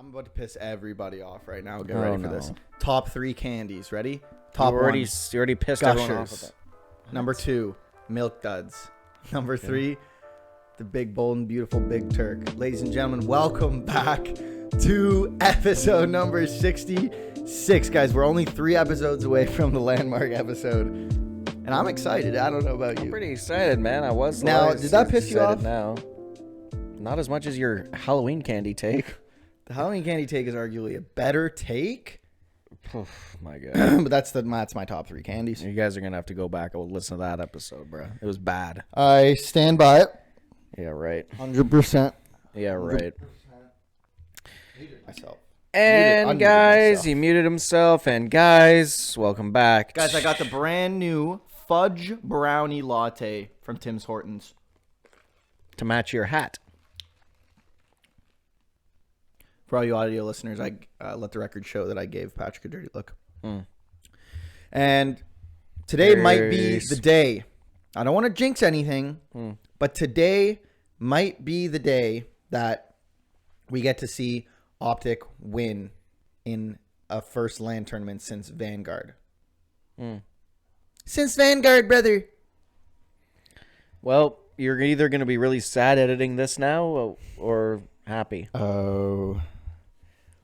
I'm about to piss everybody off right now. Get ready for this. No. Top 3 candies. Ready? Top you already, 1. You already pissed everyone off Gushers. with it. Number 2, Milk Duds. Number 3, the big, bold, and beautiful Big Turk. Ladies and gentlemen, welcome back to episode number 66. Guys, we're only 3 episodes away from the landmark episode. And I'm excited. I don't know about you. I'm pretty excited, man. I was. Now, did that piss you off? Now, not as much as your Halloween candy take. The Halloween candy take is arguably a better take. Oh, my God. But that's my top 3 candies. You guys are going to have to go back and listen to that episode, bro. It was bad. I stand by it. Yeah, right. 100%. Yeah, right. Myself. And Unmuted guys, myself. he muted himself. And guys, welcome back. Guys, I got the brand new fudge brownie latte from Tim's Hortons. to match your hat. For all you audio listeners, I let the record show that I gave Patrick a dirty look. And today might be the day. I don't want to jinx anything, but today might be the day that we get to see Optic win in a first LAN tournament since Vanguard. Since Vanguard, brother. Well, you're either going to be really sad editing this now or happy. Oh.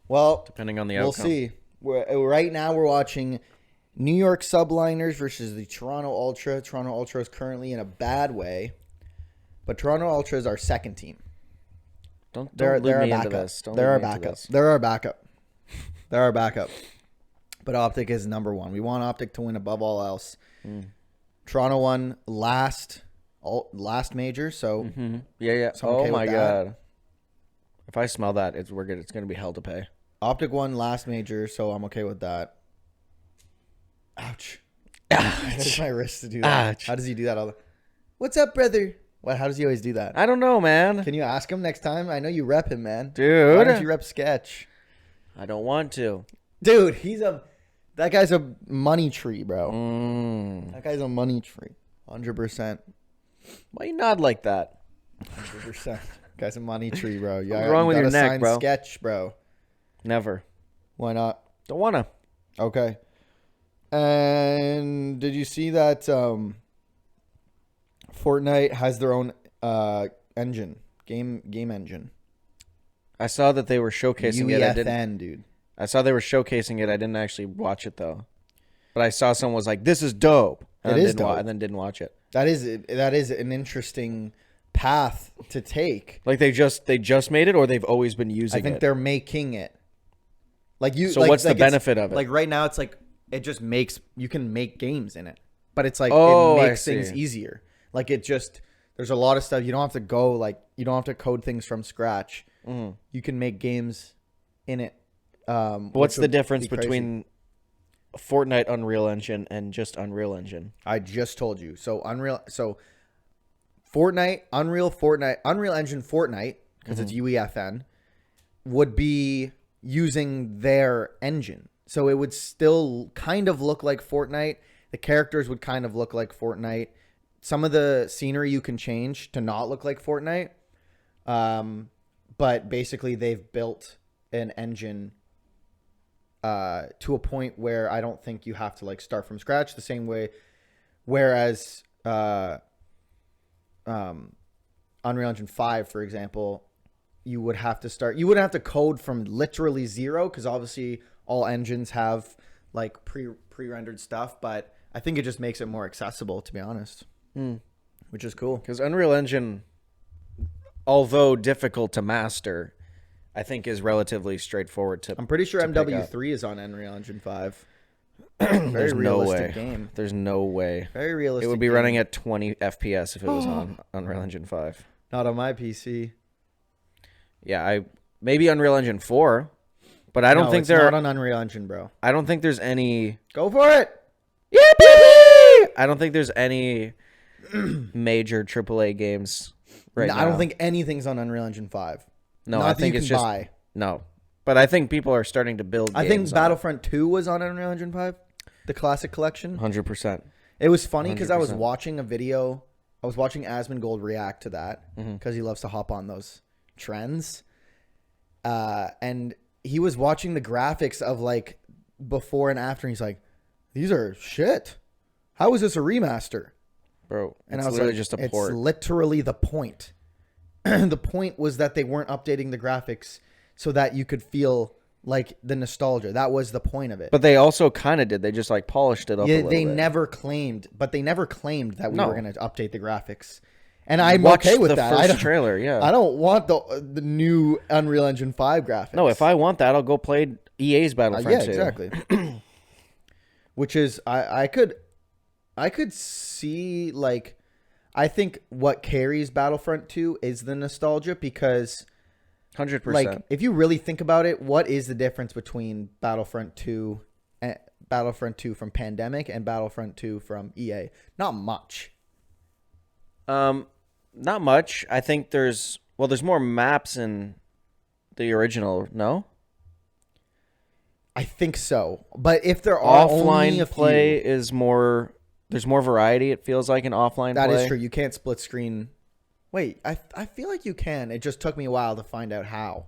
Well, depending on the we'll outcome. see. Right now we're watching New York Subliners versus the Toronto Ultra. Toronto Ultra is currently in a bad way, but Toronto Ultra is our second team. Don't They're lead our me into backup. this. Don't They're our lead me into backup. this. They're our backup. They're our backup. But Optic is number 1. We want Optic to win above all else. Toronto won last major, so Yeah. So I'm okay Oh my with that. God. If I smell that, it's going to be hell to pay. Optic won last major, so I'm okay with that. Ouch. That's my wrist to do that. Ouch. How does he do that? What's up, brother? What? How does he always do that? I don't know, man. Can you ask him next time? I know you rep him, man. Dude. Why don't you rep Sketch? I don't want to. Dude, that guy's a money tree, bro. That guy's a money tree. 100%. Why you nod like that? 100%. Guy's a money tree, bro. What's wrong with your gotta neck, sign bro? Sketch, bro. Never. Why not? Don't want to. Okay. And did you see that Fortnite has their own engine, game engine? I saw that they were showcasing it. UEFN, dude. I saw they were showcasing it. I didn't actually watch it though. But I saw someone was like, "This is dope." And It then is dope. and then didn't watch it. That is an interesting path to take. Like they just made it, or they've always been using it. I think they're making it. Like you. So like, what's the like it's- benefit of it? Like right now, it's like it just makes you can make games in it, but it's like Oh, it I makes things see. easier. Like it just there's a lot of stuff you don't have to go you don't have to code things from scratch. You can make games in it. What's which the would difference be crazy. between Fortnite Unreal Engine and just Unreal Engine? I just told you. So Fortnite, Unreal Engine Fortnite, because it's UEFN, would be using their engine. So it would still kind of look like Fortnite. The characters would kind of look like Fortnite. Some of the scenery you can change to not look like Fortnite. But basically they've built an engine to a point where I don't think you have to like start from scratch the same way. Whereas Unreal Engine 5, for example, you would have to start. You wouldn't have to code from literally zero because obviously all engines have like pre-rendered stuff. But I think it just makes it more accessible, to be honest, which is cool. Because Unreal Engine, although difficult to master, I think is relatively straightforward to. I'm pretty sure to pick up. MW3 is on Unreal Engine 5. Very There's no realistic way. game. There's no way. Very realistic. It would be game. running at 20 FPS if it was on Unreal Engine 5. Not on my PC. Yeah, maybe Unreal Engine 4, but I don't No, think it's there. not on Unreal Engine, bro. I don't think there's any. Go for it. Yippee! I don't think there's any major AAA games right No, now. I don't think anything's on Unreal Engine 5. No, Not I that think you it's can just buy. no. But I think people are starting to build. I think games Battlefront 2 was on Unreal Engine 5, the classic collection. 100%. It was funny because I was 100%. watching a video. I was watching Asmongold react to that because he loves to hop on those trends. And he was watching the graphics of like before and after. And he's like, these are shit. How is this a remaster? Bro, And it's I was literally like, just a it's port. literally the point. The point was that they weren't updating the graphics so that you could feel like the nostalgia. That was the point of it. But they also kind of did. They just like polished it up a little they bit. never claimed that we were going to update the graphics. And I'm Watch okay with the that. first trailer, yeah. I don't want the new Unreal Engine 5 graphics. No, if I want that, I'll go play EA's Battlefront 2. Yeah, exactly. Which is I could see, like, I think what carries Battlefront 2 is the nostalgia, because 100%. like, if you really think about it, what is the difference between Battlefront 2 from Pandemic and Battlefront 2 from EA? Not much. Not much. I think there's more maps in the original, no? I think so. But if there are only Offline a play few, is more, there's more variety, it feels like, in offline that play. is true. You can't split screen. Wait, I feel like you can. It just took me a while to find out how.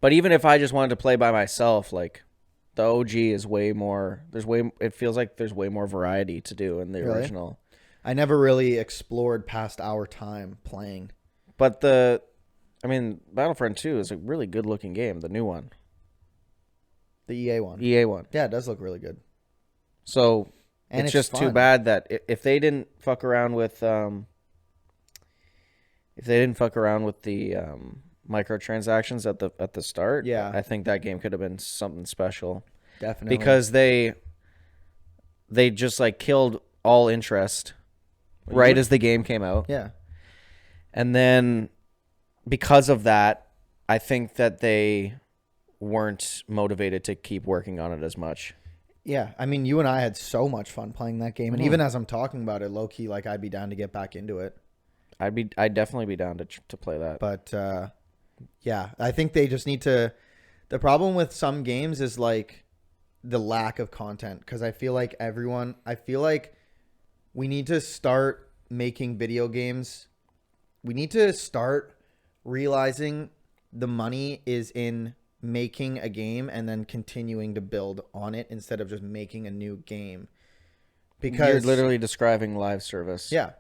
But even if I just wanted to play by myself, like, the OG is way more, it feels like there's way more variety to do in the original. I never really explored past our time playing. But Battlefront 2 is a really good looking game, the new one. The EA one. EA one. Yeah, it does look really good. So And it's just too bad that if they didn't fuck around with the microtransactions at the start, yeah, I think that game could have been something special. Definitely. Because they just like killed all interest right as the game came out. Yeah. And then because of that, I think that they weren't motivated to keep working on it as much. Yeah, I mean, you and I had so much fun playing that game, and even as I'm talking about it, low key, like, I'd be down to get back into it. I'd definitely be down to play that. But yeah, I think they just need to. The problem with some games is like the lack of content, because I feel like we need to start making video games. We need to start realizing the money is in making a game and then continuing to build on it instead of just making a new game. Because you're literally describing live service. Yeah,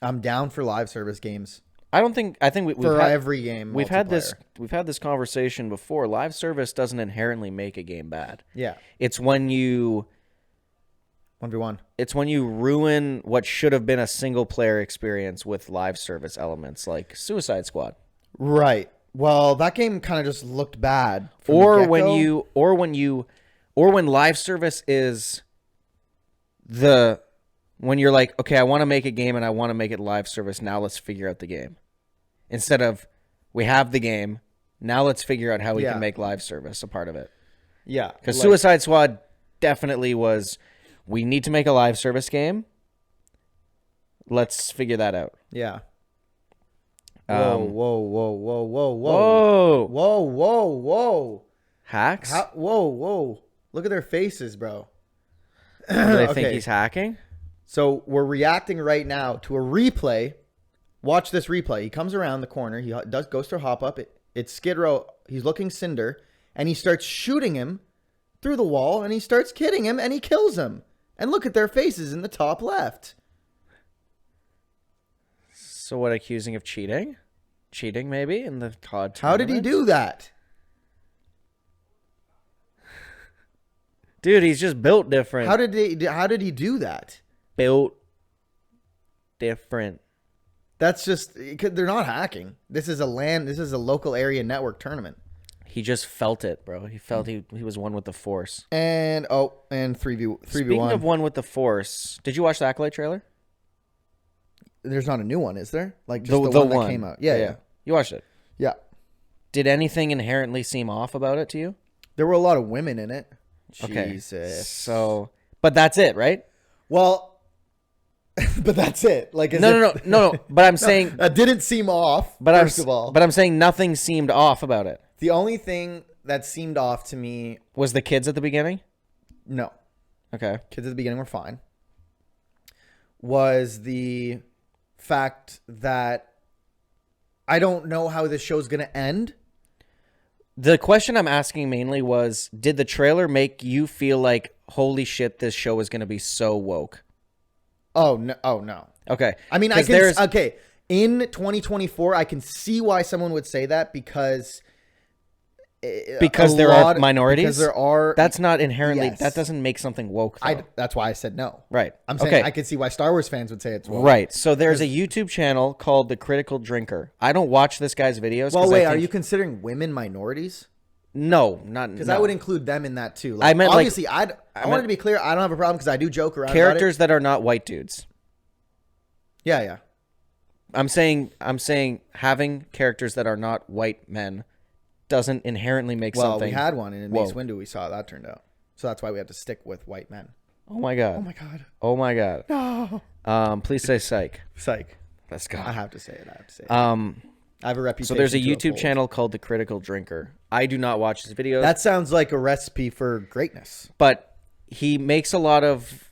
I'm down for live service games. I think we've for had, every game. We've had this conversation before. Live service doesn't inherently make a game bad. Yeah, it's when you 1v1. It's when you ruin what should have been a single player experience with live service elements like Suicide Squad. Right. Well, that game kind of just looked bad. Or when live service is when you're like, okay, I want to make a game and I want to make it live service. Now let's figure out the game. Instead of, we have the game, now let's figure out how we can make live service a part of it. Yeah. Because Suicide Squad definitely was, we need to make a live service game. Let's figure that out. Yeah. Whoa. Hacks? Whoa. Look at their faces, bro. Do they think he's hacking? So we're reacting right now to a replay. Watch this replay. He comes around the corner. He goes to hop up. It's Skid Row. He's looking Cinder, and he starts shooting him through the wall, and he starts kidding him, and he kills him. And look at their faces in the top left. So what, accusing of cheating? Cheating, maybe, in the COD tournament? How did he do that? Dude, he's just built different. How did he do that? Built different. That's just, they're not hacking. This is a local area network tournament. He just felt it, bro. He felt he was one with the Force. And 3v1. Speaking of one with the Force, did you watch the Acolyte trailer? There's not a new one, is there? Like just the one that came out. Yeah. You watched it? Yeah. Did anything inherently seem off about it to you? There were a lot of women in it. Okay. Jesus. So, but that's it, right? Well, but that's it. Like, no. But I'm saying that didn't seem off. First of all, but I'm saying nothing seemed off about it. The only thing that seemed off to me was the kids at the beginning. No. Okay. Kids at the beginning were fine. Was the fact that I don't know how this show's gonna end. The question I'm asking mainly was, did the trailer make you feel like, holy shit, this show is going to be so woke? Oh no! Oh no! Okay. I mean, okay. In 2024, I can see why someone would say that because there are minorities. Because there are. That's not inherently. Yes. That doesn't make something woke. Though. That's why I said no. Right. I'm saying I can see why Star Wars fans would say it's woke. Right. So there's a YouTube channel called The Critical Drinker. I don't watch this guy's videos. Well, wait. Are you considering women minorities? No, not because I would include them in that too. Like, I meant obviously. I wanted to be clear. I don't have a problem because I do joke around. Characters that are not white dudes. Yeah, yeah. I'm saying having characters that are not white men doesn't inherently make something. Well, we had one in Mace Windu. We saw how that turned out. So that's why we have to stick with white men. Oh my god. Oh my god. Oh my god. No. Please say psych. Psych. Let's go. I have to say it. I have a reputation. So there's a YouTube channel called The Critical Drinker. I do not watch his videos. That sounds like a recipe for greatness. But he makes a lot of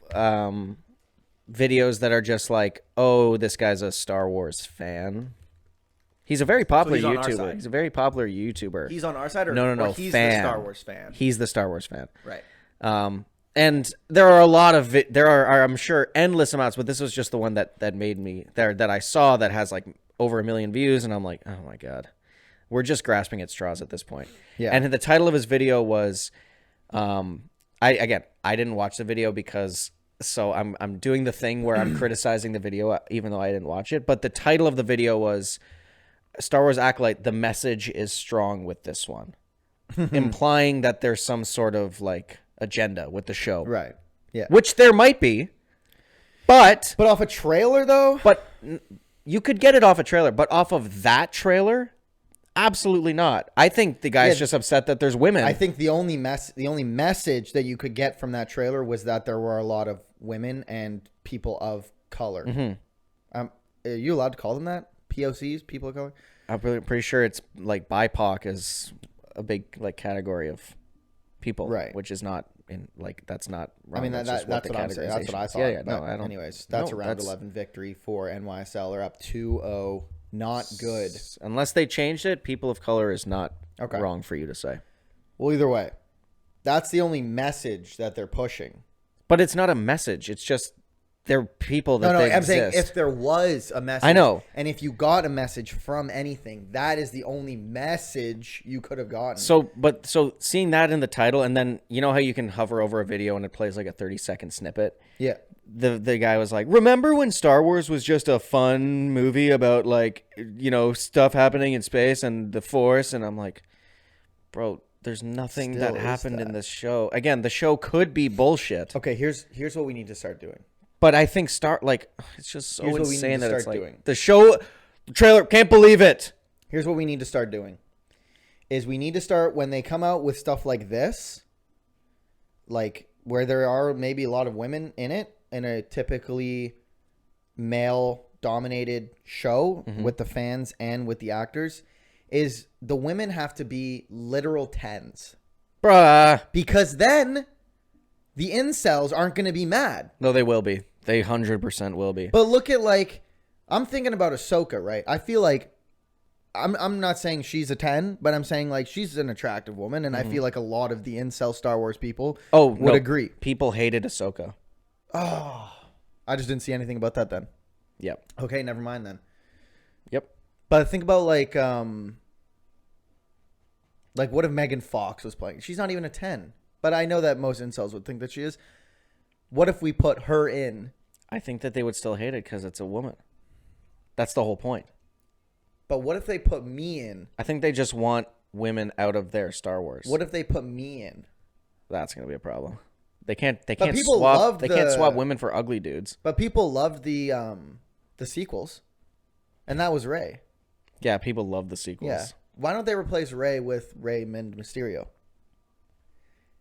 videos that are just like, oh, this guy's a Star Wars fan. He's a very popular YouTuber. He's a very popular YouTuber. He's on our side, or no? He's fan. the Star Wars fan. He's the Star Wars fan. Right. And there are a lot of there are I'm sure endless amounts, but this was just the one that made me that I saw that has like over 1 million views, and I'm like, oh my god, we're just grasping at straws at this point. Yeah. And the title of his video was, I didn't watch the video because. So I'm doing the thing where I'm criticizing the video even though I didn't watch it. But the title of the video was Star Wars Acolyte, the message is strong with this one. Implying that there's some sort of like agenda with the show. Right. Yeah. Which there might be. But off a trailer though? But you could get it off a trailer. But off of that trailer? Absolutely not. I think the guy's just upset that there's women. I think the only message that you could get from that trailer was that there were a lot of women and people of color. Mm-hmm. Are you allowed to call them that? POCs, people of color? I'm pretty sure it's like BIPOC is a big like category of people, right? Which is not in like that's not. Wrong. I mean that's what I'm saying. That's what I thought. Yeah. No, I don't. Anyways, that's a round 11 victory for NYSL. They're up 2-0. Not good. Unless they changed it, people of color is not wrong for you to say. Well, either way, that's the only message that they're pushing. But it's not a message. It's just they're people that they exist. Saying if there was a message. I know. And if you got a message from anything, that is the only message you could have gotten. So seeing that in the title, and then you know how you can hover over a video and it plays like a 30-second snippet? Yeah. The guy was like, remember when Star Wars was just a fun movie about like, you know, stuff happening in space and the Force? And I'm like, bro, there's nothing that happened in this show. Again, the show could be bullshit. Okay, here's what we need to start doing. But I think it's just so insane that it's like the show trailer, can't believe it. Here's what we need to start doing. Is we need to start when they come out with stuff like this, like where there are maybe a lot of women in it, in a typically male-dominated show with the fans and with the actors, is the women have to be literal 10s. Bruh. Because then the incels aren't going to be mad. No, they will be. They 100% will be. But look at, like, I'm thinking about Ahsoka, right? I feel like, I'm not saying she's a 10, but I'm saying, like, she's an attractive woman, and I feel like a lot of the incel Star Wars people would agree. People hated Ahsoka. Oh, I just didn't see anything about that then. Yep. Okay, never mind then. Yep. But think about like what if Megan Fox was playing? She's not even a 10, but I know that most incels would think that she is. What if we put her in? I think that they would still hate it because it's a woman. That's the whole point. But what if they put me in? I think they just want women out of their Star Wars. What if they put me in? That's going to be a problem. They can't swap women for ugly dudes. But people loved the sequels. And that was Rey. Yeah, people love the sequels. Yeah. Why don't they replace Rey with Raymond Mysterio?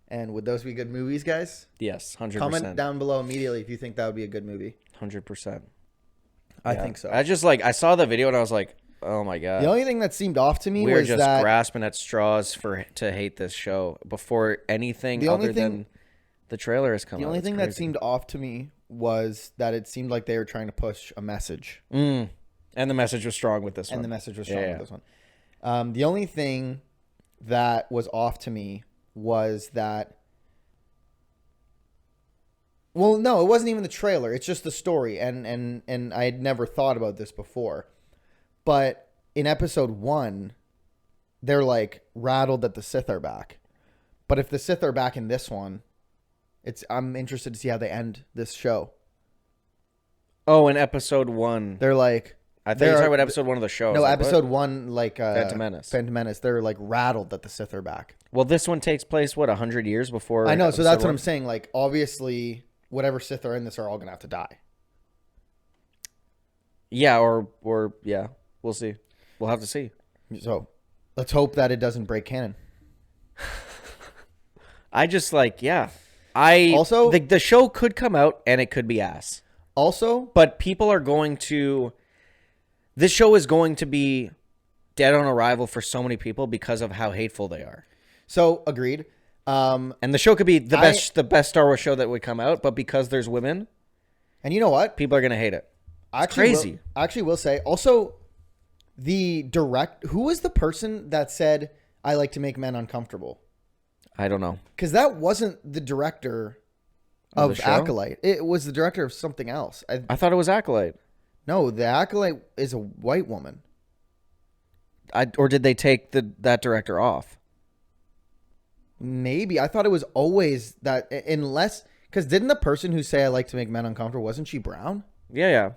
And would those be good movies, guys? Yes, 100%. Comment down below immediately if you think that would be a good movie. 100%. I think so. I saw the video and I was like, oh my god. The only thing that seemed off to me was that... We're just grasping at straws to hate this show before anything other than the trailer has come out. The only thing that seemed off to me was that it seemed like they were trying to push a message. And the message was strong with this one. With this one. The only thing that was off to me was that. Well, no, it wasn't even the trailer. It's just the story, and I had never thought about this before. But in episode 1, they're like rattled that the Sith are back. But if the Sith are back in this one, I'm interested to see how they end this show. Oh, in episode 1, They're like, I think you're talking about episode 1 of the show. No, like, episode 1, like Phantom Menace. Phantom Menace. They're like rattled that the Sith are back. Well, this one takes place 100 years before. I know, so that's what I'm saying. Like, obviously, whatever Sith are in this are all gonna have to die. Yeah, or yeah, we'll see. We'll have to see. So, let's hope that it doesn't break canon. I just like, yeah. Also, the show could come out and it could be ass. Also, but people are going to. This show is going to be dead on arrival for so many people because of how hateful they are. So agreed. And the show could be the best Star Wars show that would come out, but because there's women, and you know what, people are gonna hate it. It's crazy. I actually will say also, who was the person that said I like to make men uncomfortable? I don't know, because that wasn't the director of Acolyte. It was the director of something else. I thought it was Acolyte. No, the Acolyte is a white woman. Or did they take that director off? Maybe. I thought it was always that, unless, because didn't the person who say I like to make men uncomfortable, wasn't she brown? Yeah.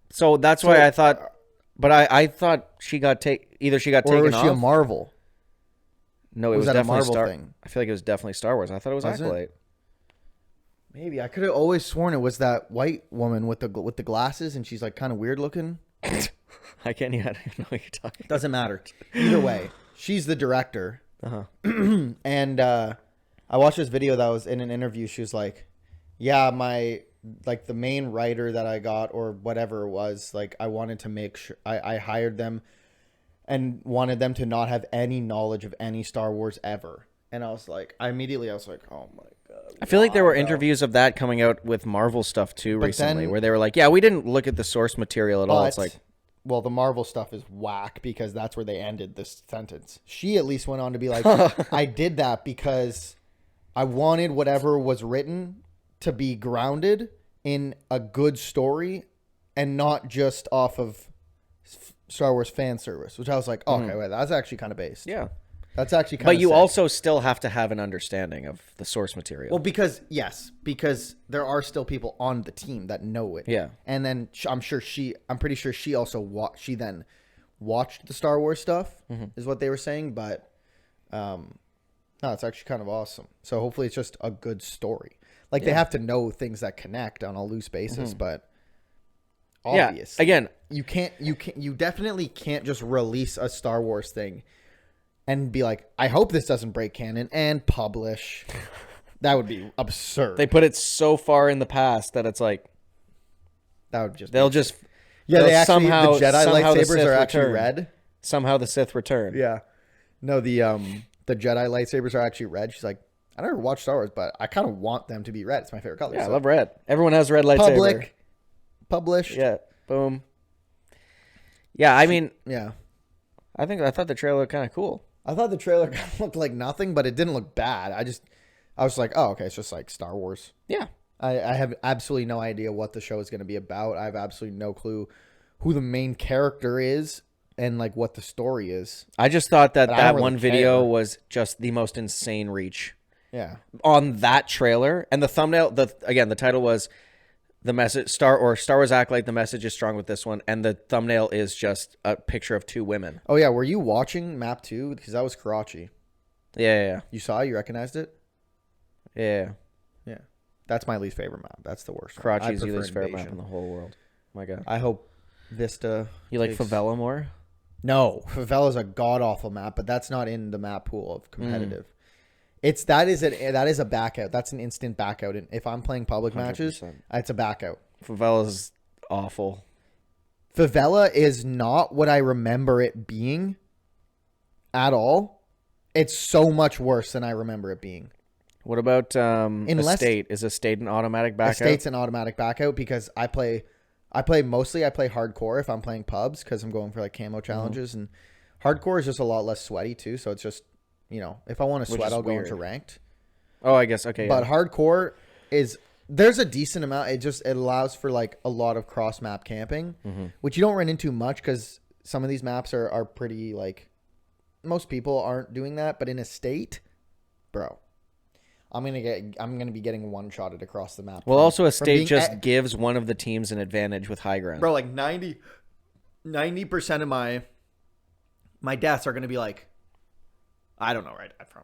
So that's why I thought, but I thought she got either she got taken off. Or was she a Marvel? No, it was definitely a Marvel thing. I feel like it was definitely Star Wars. I thought it was Acolyte. Maybe. I could have always sworn it was that white woman with the glasses, and she's like kind of weird looking. I can't even know what you're talking about. Doesn't matter. Either way, she's the director. Uh-huh. And I watched this video that was in an interview. She was like, yeah, the main writer that I got or whatever it was, like, I wanted to make sure I hired them and wanted them to not have any knowledge of any Star Wars ever. And I was like, oh my God. I feel like there were interviews of that coming out with Marvel stuff too recently, where they were like, yeah, we didn't look at the source material at all. It's like, well, the Marvel stuff is whack because that's where they ended this sentence. She at least went on to be like, I did that because I wanted whatever was written to be grounded in a good story and not just off of Star Wars fan service, which I was like, okay, wait, that's actually kind of based. Yeah. That's actually kind of But you also still have to have an understanding of the source material. Well, because there are still people on the team that know it. Yeah. And then I'm pretty sure she also she then watched the Star Wars stuff, is what they were saying. But no, it's actually kind of awesome. So hopefully it's just a good story. Like they have to know things that connect on a loose basis, but obviously, again, you definitely can't just release a Star Wars thing and be like, I hope this doesn't break canon and publish. That would be absurd. They put it so far in the past that it's like that would just they'll just they actually, somehow the Jedi lightsabers are actually return. red. Somehow the Sith return. Yeah. No, the Jedi lightsabers are actually red. She's like, I never watched Star Wars, but I kind of want them to be red. It's my favorite color. Yeah, I love red. Everyone has red lightsaber. Published. Yeah. Boom. Yeah, I mean, yeah. I thought the trailer looked kind of cool. I thought the trailer kind of looked like nothing, but it didn't look bad. I was like, oh, okay, it's just like Star Wars. Yeah. I have absolutely no idea what the show is going to be about. I have absolutely no clue who the main character is and like what the story is. I just thought that one video was just the most insane reach. Yeah. On that trailer, and the thumbnail, the title was the message Star Wars Acolyte. The message is strong with this one, and the thumbnail is just a picture of two women. Oh yeah, were you watching Map 2? Because that was Karachi. Yeah. You saw it? You recognized it? Yeah. That's my least favorite map. That's the worst. Karachi's your least favorite map in the whole world. My God. I hope Vista. You like Favela more? No, Favela's a god awful map, but that's not in the map pool of competitive. That is a back out. That's an instant back out. And if I'm playing public 100%. Matches, it's a back out. Favela's awful. Favela is not what I remember it being at all. It's so much worse than I remember it being. What about Estate? Is Estate an automatic back out? Estate's an automatic back out because I play hardcore if I'm playing pubs because I'm going for like camo challenges, and hardcore is just a lot less sweaty too, so it's just if I want to Which sweat, is I'll go weird. into ranked. Oh, I guess. Okay. But Yeah. hardcore there's a decent amount. It allows for like a lot of cross map camping, which you don't run into much because some of these maps are pretty like, most people aren't doing that. But in a state, bro, I'm gonna be getting one shotted across the map. Well, also a state just gives one of the teams an advantage with high ground. Bro, like 90% of my deaths are gonna be like, I don't know where I died from.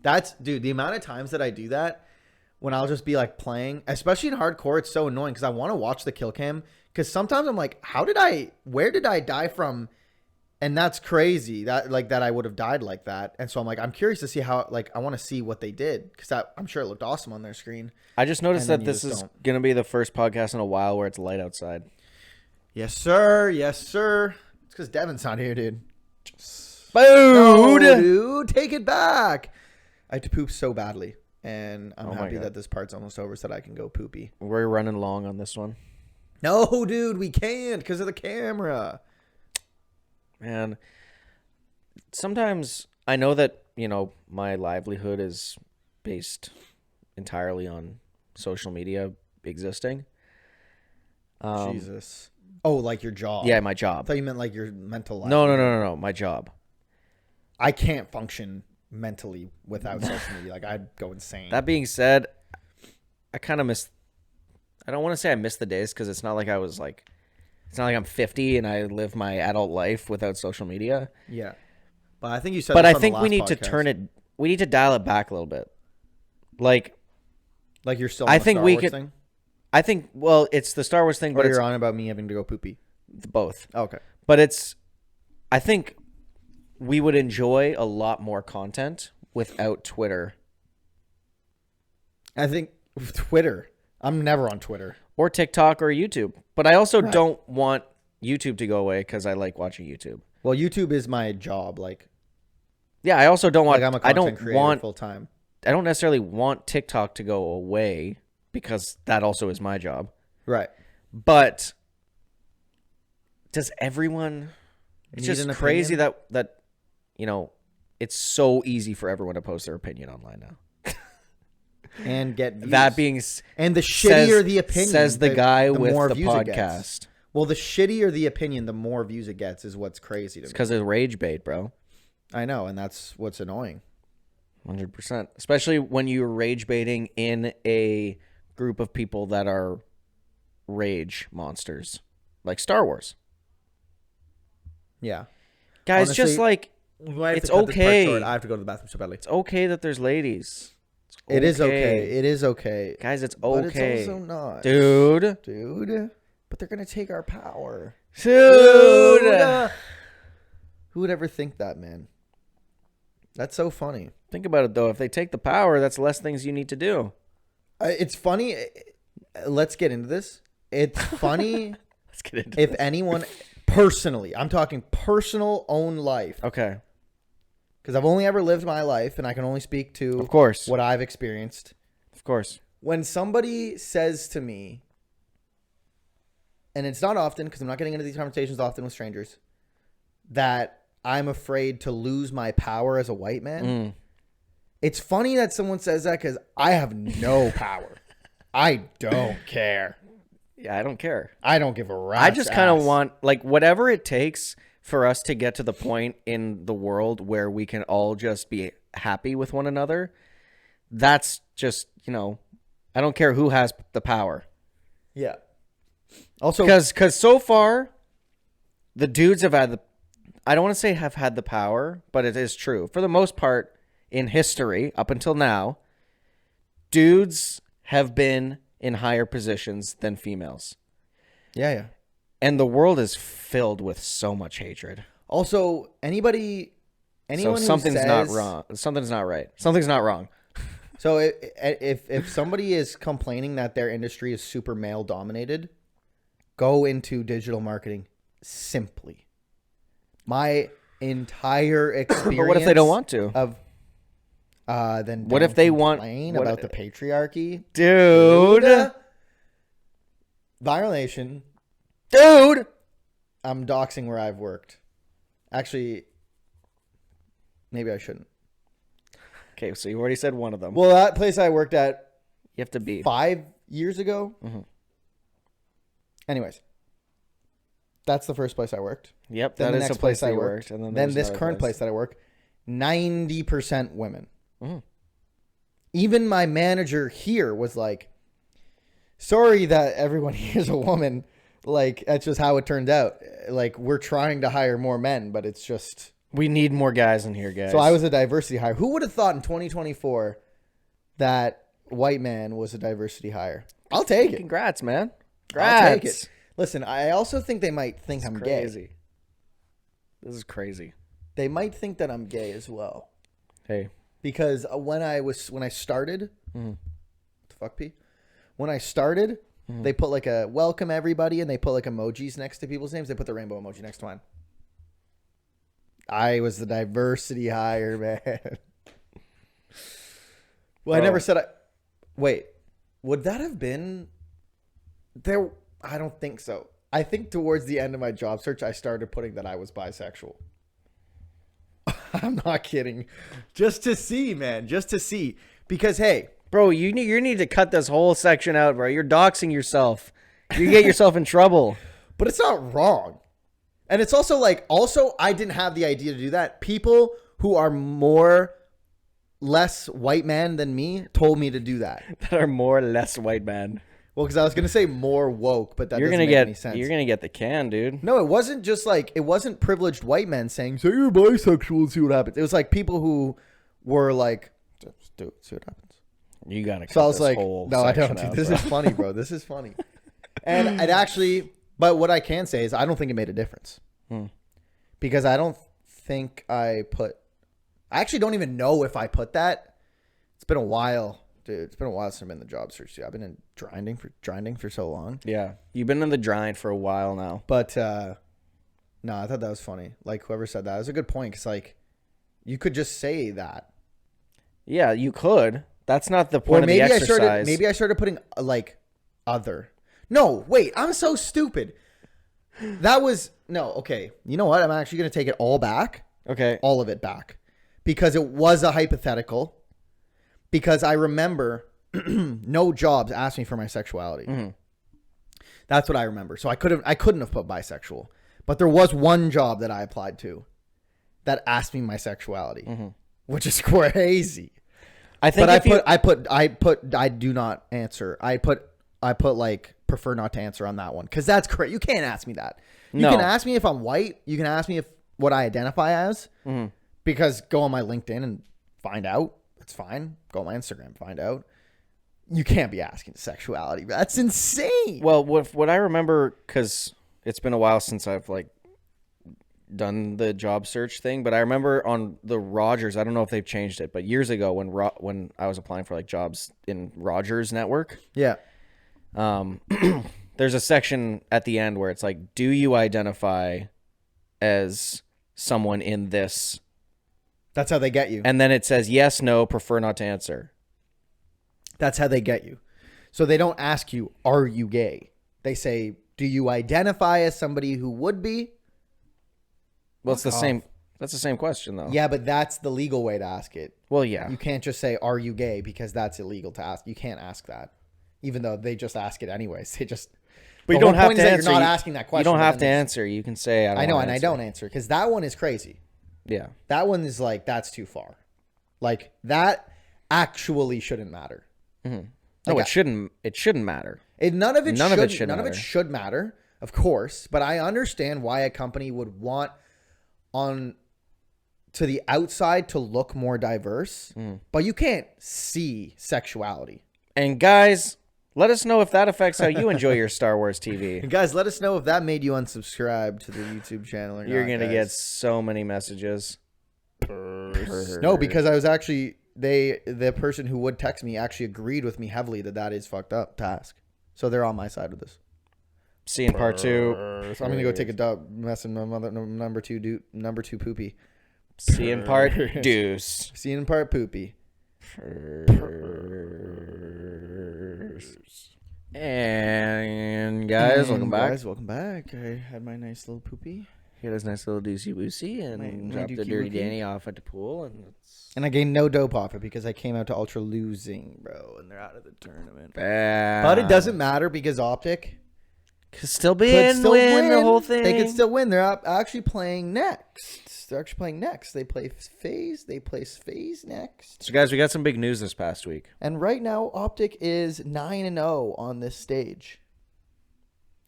That's, dude, the amount of times that I do that when I'll just be like playing, especially in hardcore, it's so annoying because I want to watch the kill cam because sometimes I'm like, where did I die from? And that's crazy that I would have died like that. And so I'm like, I'm curious to see how, like, I want to see what they did because I'm sure it looked awesome on their screen. I just noticed that this is going to be the first podcast in a while where it's light outside. Yes, sir. Yes, sir. It's because Devin's not here, dude. No, dude, take it back. I had to poop so badly, and I'm happy that this part's almost over so that I can go poopy. We're running long on this one. No, dude, we can't because of the camera. Man, sometimes I know that, my livelihood is based entirely on social media existing. Jesus. Oh, like your job. Yeah, my job. I thought you meant like your mental life. No, my job. I can't function mentally without social media. Like, I'd go insane. That being said, I kind of I don't want to say I miss the days because it's not like it's not like I'm 50 and I live my adult life without social media. Yeah. But I think you said But this I on think the we last need podcast. we need to dial it back a little bit. Like you're still on the Star Wars thing? I think, well, it's the Star Wars thing, but you're on about me having to go poopy? Both. Okay. But I think we would enjoy a lot more content without Twitter. I think Twitter. I'm never on Twitter. Or TikTok or YouTube. But I also don't want YouTube to go away because I like watching YouTube. Well, YouTube is my job. Like, yeah, I also don't want. I'm a content creator full time. I don't necessarily want TikTok to go away because that also is my job. Right. But does everyone? It's just crazy that it's so easy for everyone to post their opinion online now. And get views. That being and the shittier the opinion, says the guy with more the views podcast. Well, the shittier the opinion, the more views it gets is what's crazy to me. Because of rage bait, bro. I know, and that's what's annoying. 100%. Especially when you're rage baiting in a group of people that are rage monsters, like Star Wars. Yeah, guys, honestly, just like it's okay. I have to go to the bathroom so badly. It's okay that there's ladies. It is okay. It is okay, guys. It's okay. But it's also not, dude. But they're gonna take our power, dude. Who would ever think that, man? That's so funny. Think about it though. If they take the power, that's less things you need to do. It's funny. Let's get into this. It's funny. Let's get into if anyone personally, I'm talking personal own life. Okay. Because I've only ever lived my life, and I can only speak to, of course, what I've experienced. Of course. When somebody says to me, and it's not often, because I'm not getting into these conversations often with strangers, that I'm afraid to lose my power as a white man. It's funny that someone says that because I have no power. I don't care. Yeah, I don't care. I don't give a rat's I just kind of ass. want, like, whatever it takes for us to get to the point in the world where we can all just be happy with one another. That's just, I don't care who has the power. Yeah. Also, because so far, the dudes have had I don't want to say have had the power, but it is true. For the most part, in history, up until now, dudes have been in higher positions than females. Yeah. And the world is filled with so much hatred. Also, anyone something's who says, not wrong. Something's not right. Something's not wrong. So if somebody is complaining that their industry is super male dominated, go into digital marketing simply. My entire experience. But what if they don't want to? Then what if they want about the patriarchy, dude? Violation, dude. I'm doxing where I've worked. Actually, maybe I shouldn't. Okay, so you already said one of them. Well, that place I worked at You have to be 5 years ago. Mhm. Anyways, that's the first place I worked. Yep, Then that the is next a place place I that you worked. worked, and then Then there's this another current place that I work, 90% women. Mhm. Even my manager here was like, sorry that everyone here is a woman. Like, that's just how it turned out. Like, we're trying to hire more men, but it's just... We need more guys in here, guys. So I was a diversity hire. Who would have thought in 2024 that white man was a diversity hire? I'll take it. Congrats, man. Congrats. I'll take it. Listen, I also think they might think I'm crazy. gay. This is crazy. They might think that I'm gay as well. Hey. Because when I started, the fuck P? When I started, they put like a welcome everybody, and they put like emojis next to people's names. They put the rainbow emoji next to mine. I was the diversity hire, man. Well, I never said I... Wait, would that have been... There... I don't think so. I think towards the end of my job search, I started putting that I was bisexual. I'm not kidding. Just to see, man. Just to see. Because, hey... Bro, you need to cut this whole section out, bro. You're doxing yourself. You get yourself in trouble. But it's not wrong. And it's also like... Also, I didn't have the idea to do that. People who are less white man than me told me to do that. That are more or less white man. Well, because I was going to say more woke, but that doesn't make any sense. You're going to get the can, dude. No, it wasn't just like, it wasn't privileged white men saying, say you're bisexual and see what happens. It was like people who were like, just do it, see what happens. You got to cut So I was this like, whole no, I don't. section out, This bro. is funny, bro. This is funny. And it actually, but what I can say is I don't think it made a difference. Because I don't think I actually don't even know if I put that. It's been a while. Dude, it's been a while since I've been in the job search. I've been in grinding for so long. Yeah. You've been in the grind for a while now. But, no, I thought that was funny. Like, whoever said that, it was a good point. Because, like, you could just say that. Yeah, you could. That's not the point of the exercise. Maybe I started putting, like, other. No, wait, I'm so stupid. That was, no, okay. You know what? I'm actually going to take it all back. Okay. All of it back. Because it was a hypothetical. Because I remember no jobs asked me for my sexuality. That's what I remember. So I couldn't have put bisexual. But there was one job that I applied to that asked me my sexuality, which is crazy. I think I do not answer. I put like prefer not to answer on that one because that's crazy. You can't ask me that. You can ask me if I'm white. You can ask me if what I identify as. Because go on my LinkedIn and find out. That's fine. Go on my Instagram, find out. You can't be asking sexuality. That's insane. Well, what I remember, because it's been a while since I've like done the job search thing, but I remember on the Rogers, I don't know if they've changed it, but years ago when I was applying for like jobs in Rogers network, yeah, there's a section at the end where it's like, do you identify as someone in this? That's how they get you. And then it says yes, no, prefer not to answer. That's how they get you. So they don't ask you, are you gay? They say, do you identify as somebody who would be? Well, it's the same. That's the same question, though. Yeah, but that's the legal way to ask it. Well, yeah. You can't just say, are you gay? Because that's illegal to ask. You can't ask that. Even though they just ask it anyways. They just... But you don't have to answer. You're not asking that question. You don't have to answer. You can say, I know, and I don't answer. Because that one is crazy. Yeah. That one is like, that's too far. Like, that actually shouldn't matter. No, it shouldn't. It shouldn't matter. None of it should matter, of course. But I understand why a company would want to the outside to look more diverse. But you can't see sexuality. And guys, let us know if that affects how you enjoy your Star Wars TV. And guys, let us know if that made you unsubscribe to the YouTube channel or not. You're gonna get so many messages. No, because I was actually the person who would text me actually agreed with me heavily that is fucked up to ask. So they're on my side with this. See in part 2. So I'm gonna go take a dump, messing my mother number two poopy. See in part deuce. See in part poopy. And guys, welcome back. Guys, welcome back. I had my nice little poopy. He had his nice little doozy woosy and dropped the Dirty Danny off at the pool. And I gained no dope off it because I came out to Ultra losing, bro. And they're out of the tournament. Bad. But it doesn't matter because Optic could still win the whole thing. They could still win. They're actually playing next. They play Phase. They play Phase next. So, guys, we got some big news this past week. And right now, Optic is 9-0 on this stage.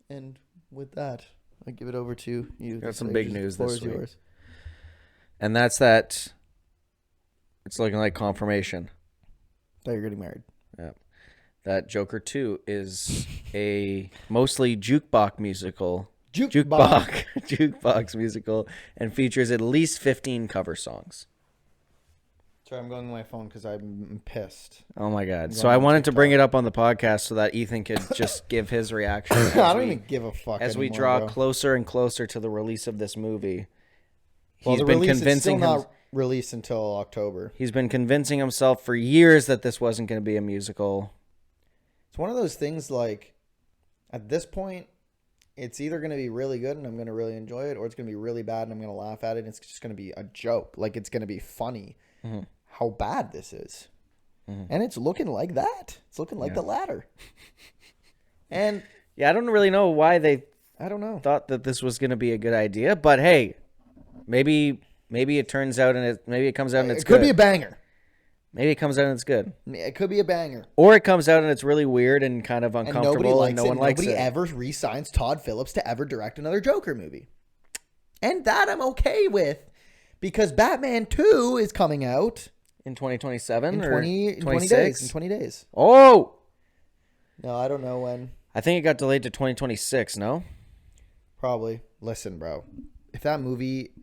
And with that, I give it over to you. Got some big news this week. Yours. And that's that it's looking like confirmation. That you're getting married. Yeah. That Joker 2 is a mostly jukebox musical. Jukebox musical and features at least 15 cover songs. Sorry, I'm going to my phone because I'm pissed. Oh my god! So I wanted to bring it up on the podcast so that Ethan could just give his reaction. I don't even give a fuck as anymore, we draw bro. closer and closer to the release of this movie. Well, the release is still not released until October. He's been convincing himself for years that this wasn't going to be a musical. It's one of those things like, at this point, it's either going to be really good and I'm going to really enjoy it, or it's going to be really bad and I'm going to laugh at it and it's just going to be a joke. Like, it's going to be funny how bad this is. And it's looking like that. It's looking like the latter. And yeah, I don't really know why they thought that this was going to be a good idea, but hey, maybe it turns out and maybe it comes out and it's good. It could be a banger. Maybe it comes out and it's good. It could be a banger. Or it comes out and it's really weird and kind of uncomfortable and no one likes it. Nobody ever re-signs Todd Phillips to ever direct another Joker movie. And that I'm okay with because Batman 2 is coming out. In 2027 or 20 days. In 20 days. Oh! No, I don't know when. I think it got delayed to 2026, no? Probably. Listen, bro. If that movie,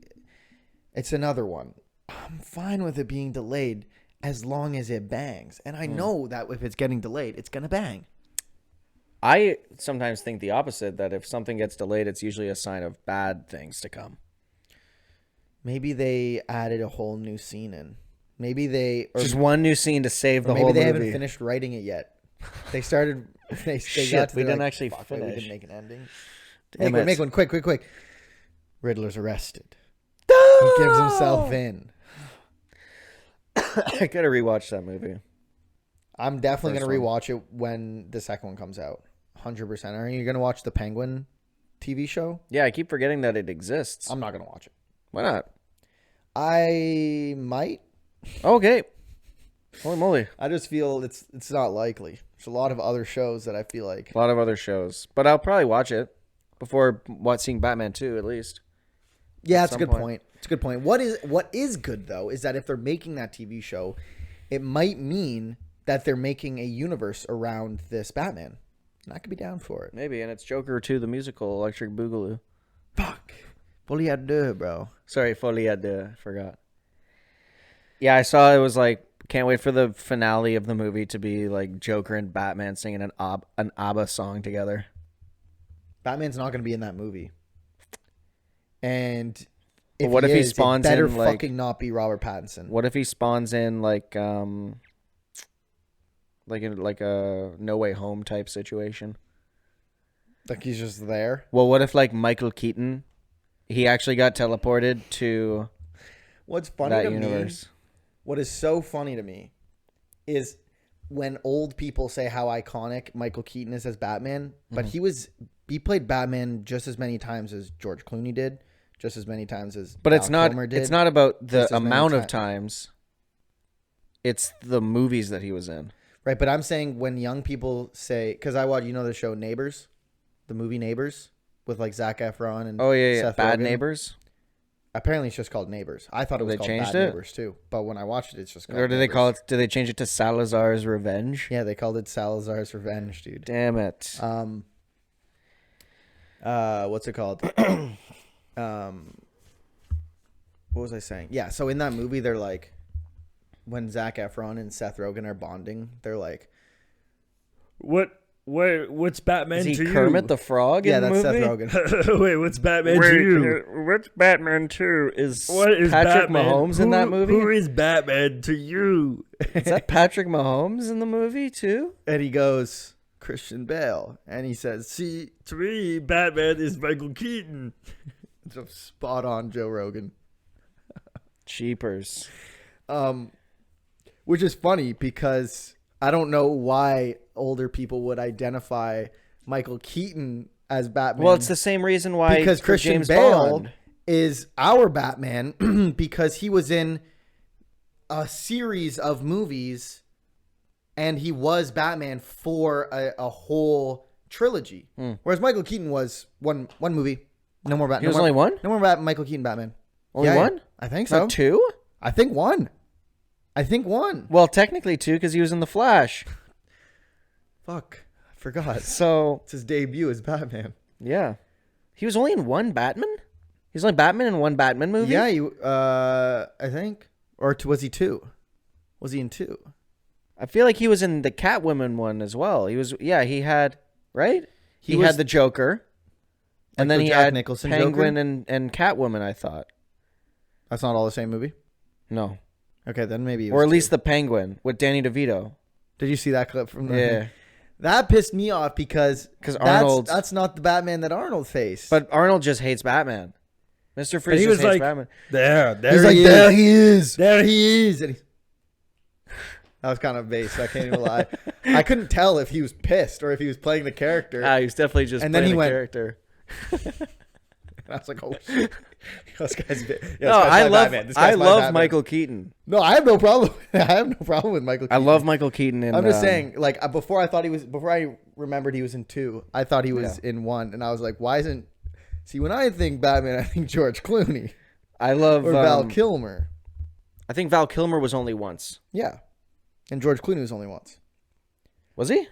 it's another one. I'm fine with it being delayed as long as it bangs. And I know that if it's getting delayed, it's going to bang. I sometimes think the opposite, that if something gets delayed, it's usually a sign of bad things to come. Maybe they added a whole new scene in. Maybe they... Just one new scene to save the whole movie. Maybe they haven't finished writing it yet. They started... They got to we didn't like, actually finish. We didn't make an ending. Make one. Quick. Riddler's arrested. No! He gives himself in. I gotta rewatch that movie. I'm definitely going to rewatch it when the second one comes out. 100%. Are you going to watch the Penguin TV show? Yeah, I keep forgetting that it exists. I'm not going to watch it. Why not? I might. Okay. Holy moly. I just feel it's not likely. There's a lot of other shows that I feel like. A lot of other shows. But I'll probably watch it before seeing Batman 2 at least. Yeah, that's a good point. It's a good point. What is good, though, is that if they're making that TV show, it might mean that they're making a universe around this Batman. And I could be down for it. Maybe, and it's Joker 2, the musical, Electric Boogaloo. Fuck. Folie à deux, bro. Sorry, Folie à deux. I forgot. Yeah, I saw it was like, can't wait for the finale of the movie to be like Joker and Batman singing an ABBA song together. Batman's not going to be in that movie. And if he spawns in, it better in like, fucking not be Robert Pattinson. What if he spawns in like a No Way Home type situation? Like he's just there? Well, what if like Michael Keaton, he actually got teleported to What's funny that to universe? Me, what is so funny to me is when old people say how iconic Michael Keaton is as Batman, but he played Batman just as many times as George Clooney did, just as many times as But Val Kilmer did, it's not about the amount of times. It's the movies that he was in. Right, but I'm saying when young people say, because I watch, the show Neighbors, the movie Neighbors with like Zac Efron and Seth Bad Rogen. Neighbors. Apparently, it's just called Neighbors. I thought it was called Bad Neighbors too, but when I watched it, it's just called. Or do they call it? Do they change it to Salazar's Revenge? Yeah, they called it Salazar's Revenge, dude. Damn it. What's it called? What was I saying? Yeah, so in that movie, they're like, when Zac Efron and Seth Rogen are bonding, they're like, What's Batman to you? Is he you? Kermit the Frog in the movie? Yeah, that's Seth Rogen. Wait, what's Batman to you? What's Batman 2? What is Patrick Batman? Mahomes in that movie? Who is Batman to you? Is that Patrick Mahomes in the movie too? And he goes, Christian Bale. And he says, See, to me, Batman is Michael Keaton. So spot on, Joe Rogan. Cheapers. Which is funny because I don't know why older people would identify Michael Keaton as Batman. Well, it's the same reason why because Christian James Bale Bond. is our Batman because he was in a series of movies and he was Batman for a whole trilogy. Whereas Michael Keaton was one movie. No more Batman. He was only one? No more Michael Keaton Batman. Only one? I think so. Not two? I think one. Well, technically two because he was in The Flash. Fuck. I forgot. So, It's his debut as Batman. yeah. He was only in one Batman? He was only Batman in one Batman movie? Yeah, I think. Or was he two? Was he in two? I feel like he was in the Catwoman one as well. He had, right? He was- had the Joker. And Like then the he Jack had Nicholson Penguin and Catwoman, I thought. That's not all the same movie? No. Okay, then maybe it Or was at two. least the Penguin with Danny DeVito. Did you see that clip from the Yeah. That pissed me off because Arnold. that's not the Batman that Arnold faced. But Arnold just hates Batman. Mr. Freeze he just was hates like- Batman. There he's like, he there is. he is. There he is. And that was kind of base. I can't even lie. I couldn't tell if he was pissed or if he was playing the character. Ah, he was definitely just And then playing he the went- character. And I was like, oh shit. This guy's No, I love Batman. Michael Keaton. No, I have no problem. I have no problem with Michael I Keaton. love Michael Keaton. I'm just saying, like, before I remembered he was in two, I thought he was in one. And I was like, why isn't. See, when I think Batman, I think George Clooney I love or Val Kilmer. I think Val Kilmer was only once. Yeah. And George Clooney was only once. Was he?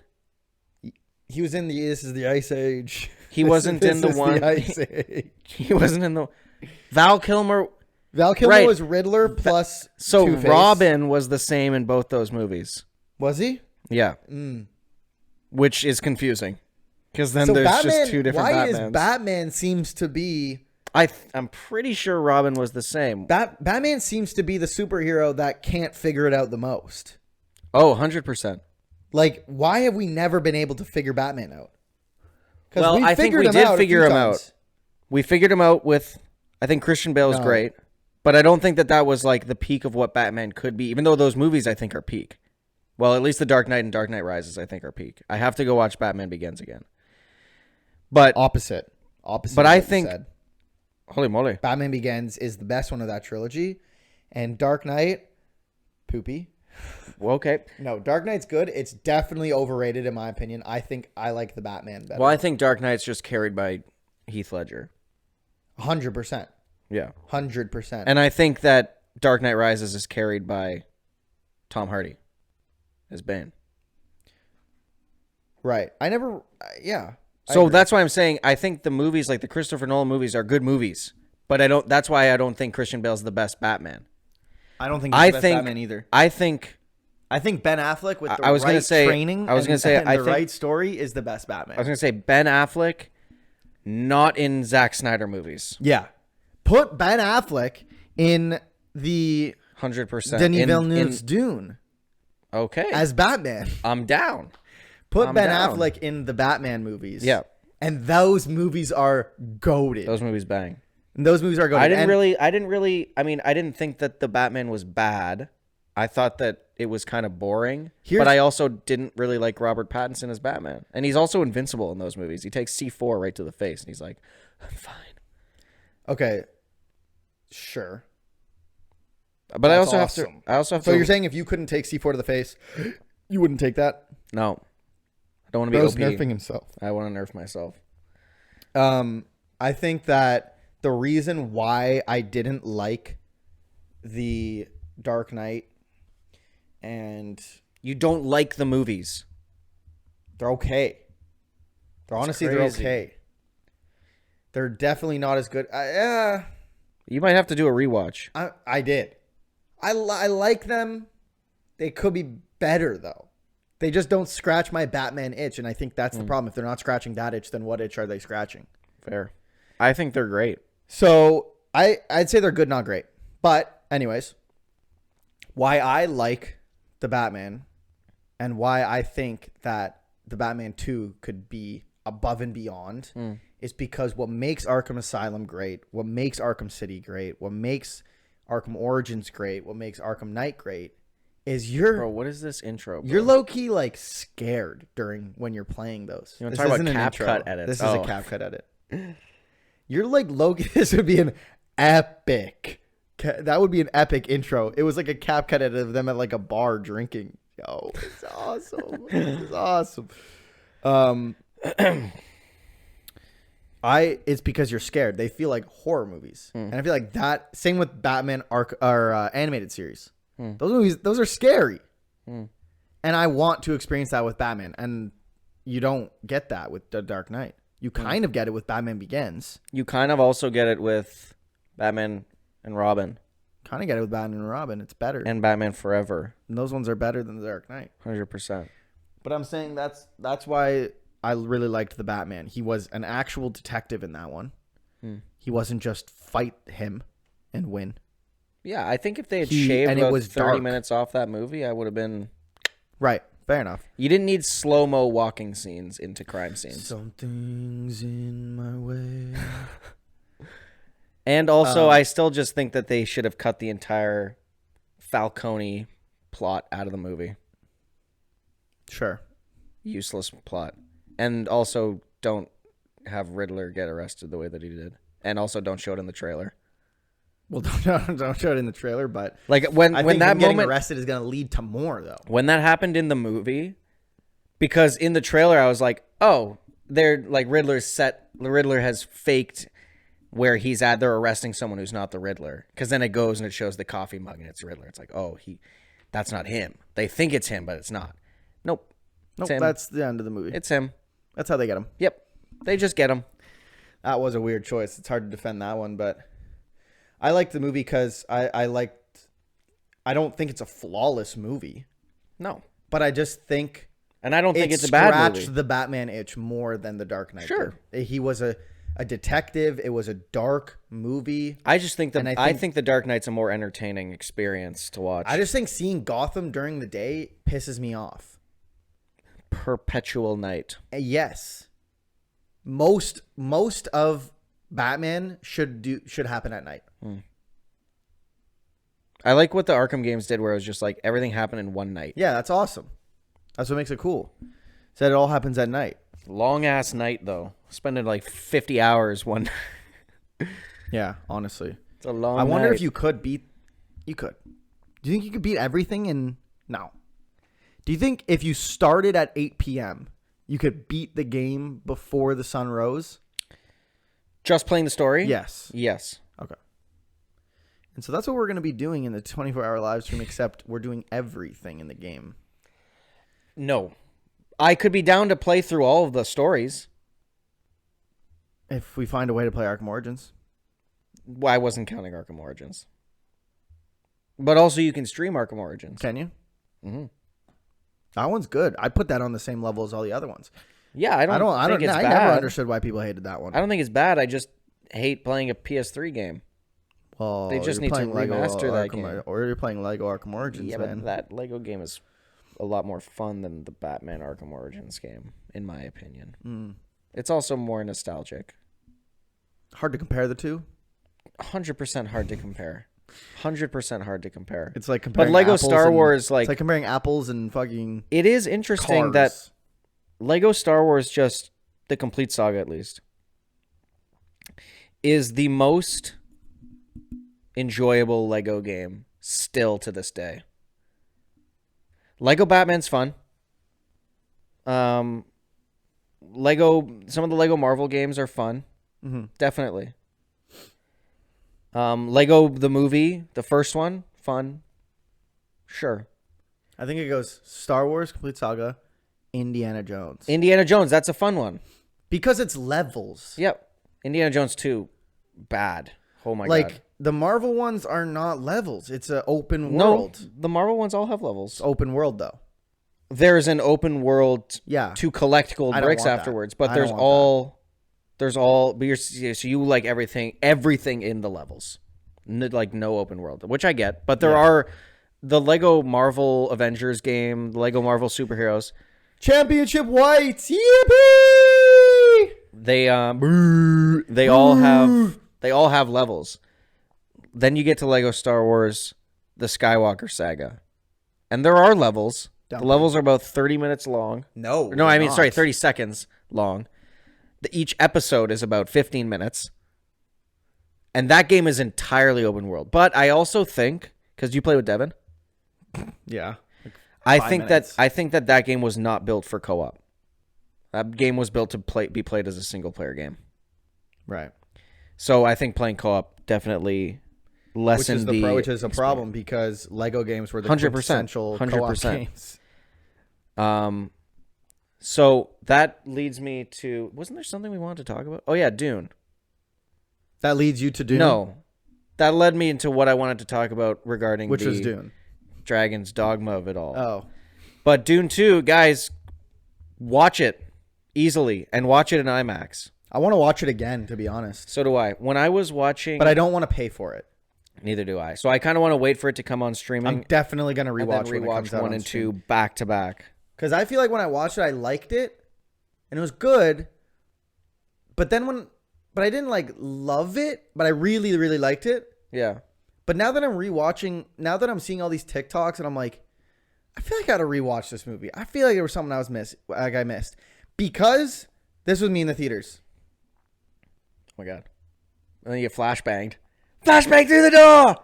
He was in This is the Ice Age. He wasn't in the one. Ice Age. He wasn't in the. Val Kilmer. Val Kilmer Right. was Riddler plus So Two-Face. Robin was the same in both those movies. Was he? Yeah. Which is confusing. Because then So there's Batman, just two different why Batmans. is Batman seems to be I'm pretty sure Robin was the same. Batman seems to be the superhero that can't figure it out the most. Oh, 100%. Like, why have we never been able to figure Batman out? 'Cause Well, we I think figured we him did out a figure few him times. out. We figured him out with, I think Christian Bale is No. great, but I don't think that was like the peak of what Batman could be, even though those movies I think are peak. Well, at least The Dark Knight and Dark Knight Rises I think are peak. I have to go watch Batman Begins again. But Opposite. But of I what you think- said. holy moly. Batman Begins is the best one of that trilogy, and Dark Knight, poopy. Well, okay. No, Dark Knight's good. It's definitely overrated in my opinion. I think I like the Batman better. Well, I think Dark Knight's just carried by Heath Ledger. 100%. Yeah. 100%. And I think that Dark Knight Rises is carried by Tom Hardy as Bane. Right. I never. Yeah. I So agree. that's why I'm saying I think the movies, like the Christopher Nolan movies, are good movies. But I don't. That's why I don't think Christian Bale's the best Batman. I don't think I he's the best think Batman either. I think I think Ben Affleck with the I was gonna right say- training I was and, gonna say, and I the think- right story is the best Batman. I was gonna say Ben Affleck, not in Zack Snyder movies. Yeah. Put Ben Affleck in the 100%. Denis Villeneuve's Dune Okay, as Batman. I'm down. Put I'm Ben down. Affleck in the Batman movies. Yeah. And those movies are goated. Those movies bang. And those movies are goated. I didn't think that the Batman was bad. I thought that it was kind of boring. Here's- But I also didn't really like Robert Pattinson as Batman. And he's also invincible in those movies. He takes C4 right to the face and he's like, I'm fine. Okay. Sure. But I That's also awesome. have to So you're saying if you couldn't take C4 to the face, you wouldn't take that? No. I don't want to be Bro's OP. nerfing himself. I want to nerf myself. I think that the reason why I didn't like the Dark Knight, and You don't like the movies. they're okay. They're honestly they're crazy. okay. They're definitely not as good. You might have to do a rewatch. I did. I like them. They could be better though. They just don't scratch my Batman itch, and I think that's the problem. If they're not scratching that itch, then what itch are they scratching? Fair. I think they're great. So I'd say they're good, not great. But anyways, why I like the Batman and why I think that the Batman 2 could be above and beyond is because what makes Arkham Asylum great, what makes Arkham City great, what makes Arkham Origins great, what makes Arkham Knight great is Bro, what is this intro? Bro? You're low-key like scared when you're playing those. You want to talk about CapCut edits? This is a CapCut edit. You're like low-key. This would be an epic. That would be an epic intro. It was like a CapCut edit of them at like a bar drinking. Yo, it's awesome. It's awesome. It's because you're scared. They feel like horror movies, and I feel like that. Same with Batman animated series. Those movies, those are scary, and I want to experience that with Batman, and you don't get that with The Dark Knight. You kind of get it with Batman Begins. You kind of also get it with Batman and Robin. Kind of get it with Batman and Robin. It's better. And Batman Forever. And those ones are better than The Dark Knight. 100%. But I'm saying that's why I really liked the Batman. He was an actual detective in that one. He wasn't just fight him and win. Yeah, I think if they had shaved and about it was 30 dark. minutes off that movie, I would have been... Right. Fair enough. You didn't need slow-mo walking scenes into crime scenes. Something's in my way. And also, I still just think that they should have cut the entire Falcone plot out of the movie. Sure. Useless plot. And also, don't have Riddler get arrested the way that he did. And also, don't show it in the trailer. Well, don't show it in the trailer, but like when I think that him getting moment arrested is going to lead to more, though. When that happened in the movie, because in the trailer I was like, oh, they're like Riddler has faked where he's at. They're arresting someone who's not the Riddler, because then it goes and it shows the coffee mug and it's Riddler. It's like, oh, that's not him. They think it's him, but it's not. Nope. That's the end of the movie. It's him. That's how they get him. Yep. They just get him. That was a weird choice. It's hard to defend that one, but I liked the movie because I don't think it's a flawless movie. No. But I just think... And I don't think it's a bad movie. It scratched the Batman itch more than The Dark Knight Sure. did. He was a detective. It was a dark movie. I just think I think The Dark Knight's a more entertaining experience to watch. I just think seeing Gotham during the day pisses me off. Perpetual night. Yes. Most of Batman should happen at night. I like what the Arkham games did, where it was just like everything happened in one night. Yeah, that's awesome. That's what makes it cool. Said it all happens at night. Long ass night though. Spending like 50 hours one. Yeah, honestly, it's a long. I wonder night. if you could beat. You could. Do you think you could beat everything in? No. Do you think if you started at 8 p.m. you could beat the game before the sun rose? Just playing the story? Yes. Yes. Okay. And so that's what we're going to be doing in the 24-hour live stream, except we're doing everything in the game. No. I could be down to play through all of the stories. If we find a way to play Arkham Origins. Well, I wasn't counting Arkham Origins. But also you can stream Arkham Origins. Can you? Mm-hmm. That one's good. I put that on the same level as all the other ones. Yeah, I don't think it's bad. I never understood why people hated that one. I don't think it's bad. I just hate playing a PS3 game. Well, they just need to remaster that game. Or you're playing Lego Arkham Origins, yeah, man. but that Lego game is a lot more fun than the Batman Arkham Origins game, in my opinion. It's also more nostalgic. Hard to compare the two? 100% hard to compare. 100% hard to compare. It's like comparing But Lego apples Star Wars, it's like comparing apples and fucking it is interesting cars. that Lego Star Wars, just the complete saga at least, is the most enjoyable Lego game still to this day. Lego Batman's fun. Some of the Lego Marvel games are fun. Mm-hmm. Definitely. Lego the movie, the first one, fun. Sure. I think it goes Star Wars, Complete Saga, Indiana Jones. Indiana Jones, that's a fun one. Because it's levels. Yep. Indiana Jones 2, bad. Oh my god. Like, the Marvel ones are not levels. It's an open world. No, the Marvel ones all have levels. It's open world, though. There's an open world Yeah. to collect gold I don't bricks want that. afterwards, but I there's don't want all, but so you like everything in the levels. Like no open world, which I get, but there are the Lego Marvel Avengers game, the Lego Marvel Superheroes. Championship Whites! Yippee! They all have levels. Then you get to Lego Star Wars, the Skywalker saga. And there are levels. The levels are about 30 minutes long. No, I mean, sorry, 30 seconds long. Each episode is about 15 minutes. And that game is entirely open world. But I also think, because you play with Devin, Yeah. I think that game was not built for co-op. That game was built to be played as a single player game. Right. So I think playing co-op definitely lessened which is a problem because Lego games were the 100%, quintessential co-op games. So that leads me to, wasn't there something we wanted to talk about? Oh yeah, Dune. That leads you to Dune? No. That led me into what I wanted to talk about regarding Which was Dune? Dragon's dogma of it all. Oh. But Dune 2, guys, watch it easily and watch it in IMAX. I want to watch it again, to be honest. So do I. When I was watching... But I don't want to pay for it. Neither do I. So I kind of want to wait for it to come on streaming. I'm definitely going to rewatch and then rewatch 1 and 2 back to back. Because I feel like when I watched it, I liked it. And it was good. But then But I didn't, like, love it. But I really, really liked it. Yeah. But now that I'm rewatching... Now that I'm seeing all these TikToks and I'm like... I feel like I got to rewatch this movie. I feel like there was something I missed. Because this was me in the theaters. Oh, my God. And then you get flashbanged. Flashbang through the door!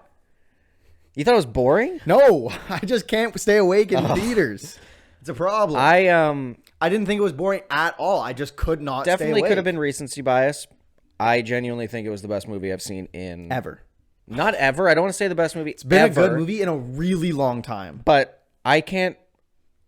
You thought it was boring? No, I just can't stay awake in theaters. It's a problem. I didn't think it was boring at all. I just could not definitely stay awake. Could have been recency bias. I genuinely think it was the best movie I've seen in... Ever. Not ever. I don't want to say the best movie It's been ever, a good movie in a really long time. But I can't...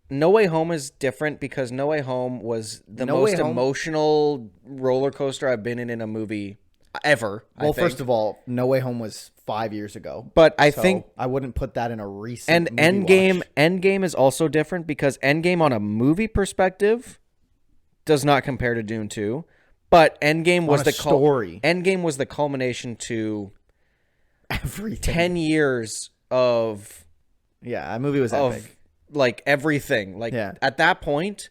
No Way Home is different because No Way Home was the most emotional roller coaster I've been in a movie ever. Well, first of all, No Way Home was 5 years ago. But I think I wouldn't put that in a recent and movie watch. Endgame is also different because Endgame on a movie perspective does not compare to Dune 2. But Endgame was the story. Endgame was the culmination to everything. 10 years of that movie was epic. Like everything. Like yeah. At that point,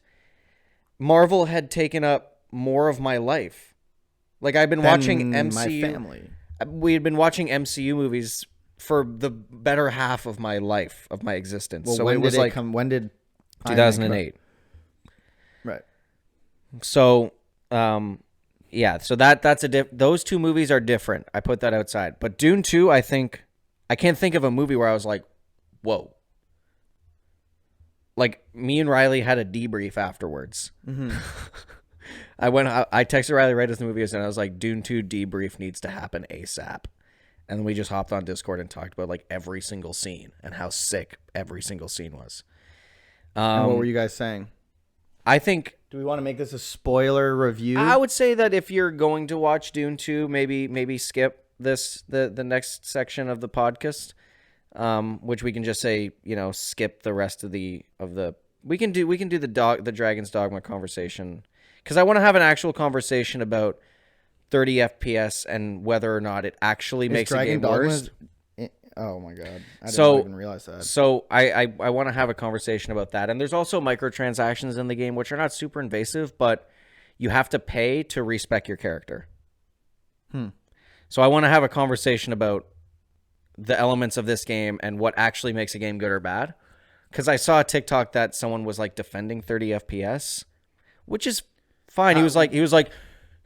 Marvel had taken up more of my life. Like I've been watching MCU. My family. We had been watching MCU movies for the better half of my life, of my existence. Well, so when it was did like it come? When did 2008? Right. So, yeah. So that's those two movies are different. I put that outside. But Dune 2, I can't think of a movie where I was like, whoa. Like me and Riley had a debrief afterwards. Mm-hmm. I texted Riley right as the movie was done. I was like, Dune 2 debrief needs to happen ASAP. And we just hopped on Discord and talked about like every single scene and how sick every single scene was. And what were you guys saying? I think... Do we want to make this a spoiler review? I would say that if you're going to watch Dune 2, maybe skip the next section of the podcast. Which we can just say, skip the rest of the we can do the Dragon's Dogma conversation, because I want to have an actual conversation about 30 FPS and whether or not it actually makes a game worse. Oh my God. I didn't even realize that. So I want to have a conversation about that. And there's also microtransactions in the game, which are not super invasive, but you have to pay to respec your character. So I want to have a conversation about the elements of this game and what actually makes a game good or bad. Because I saw a TikTok that someone was like defending 30 FPS, which is fine. He was like blah,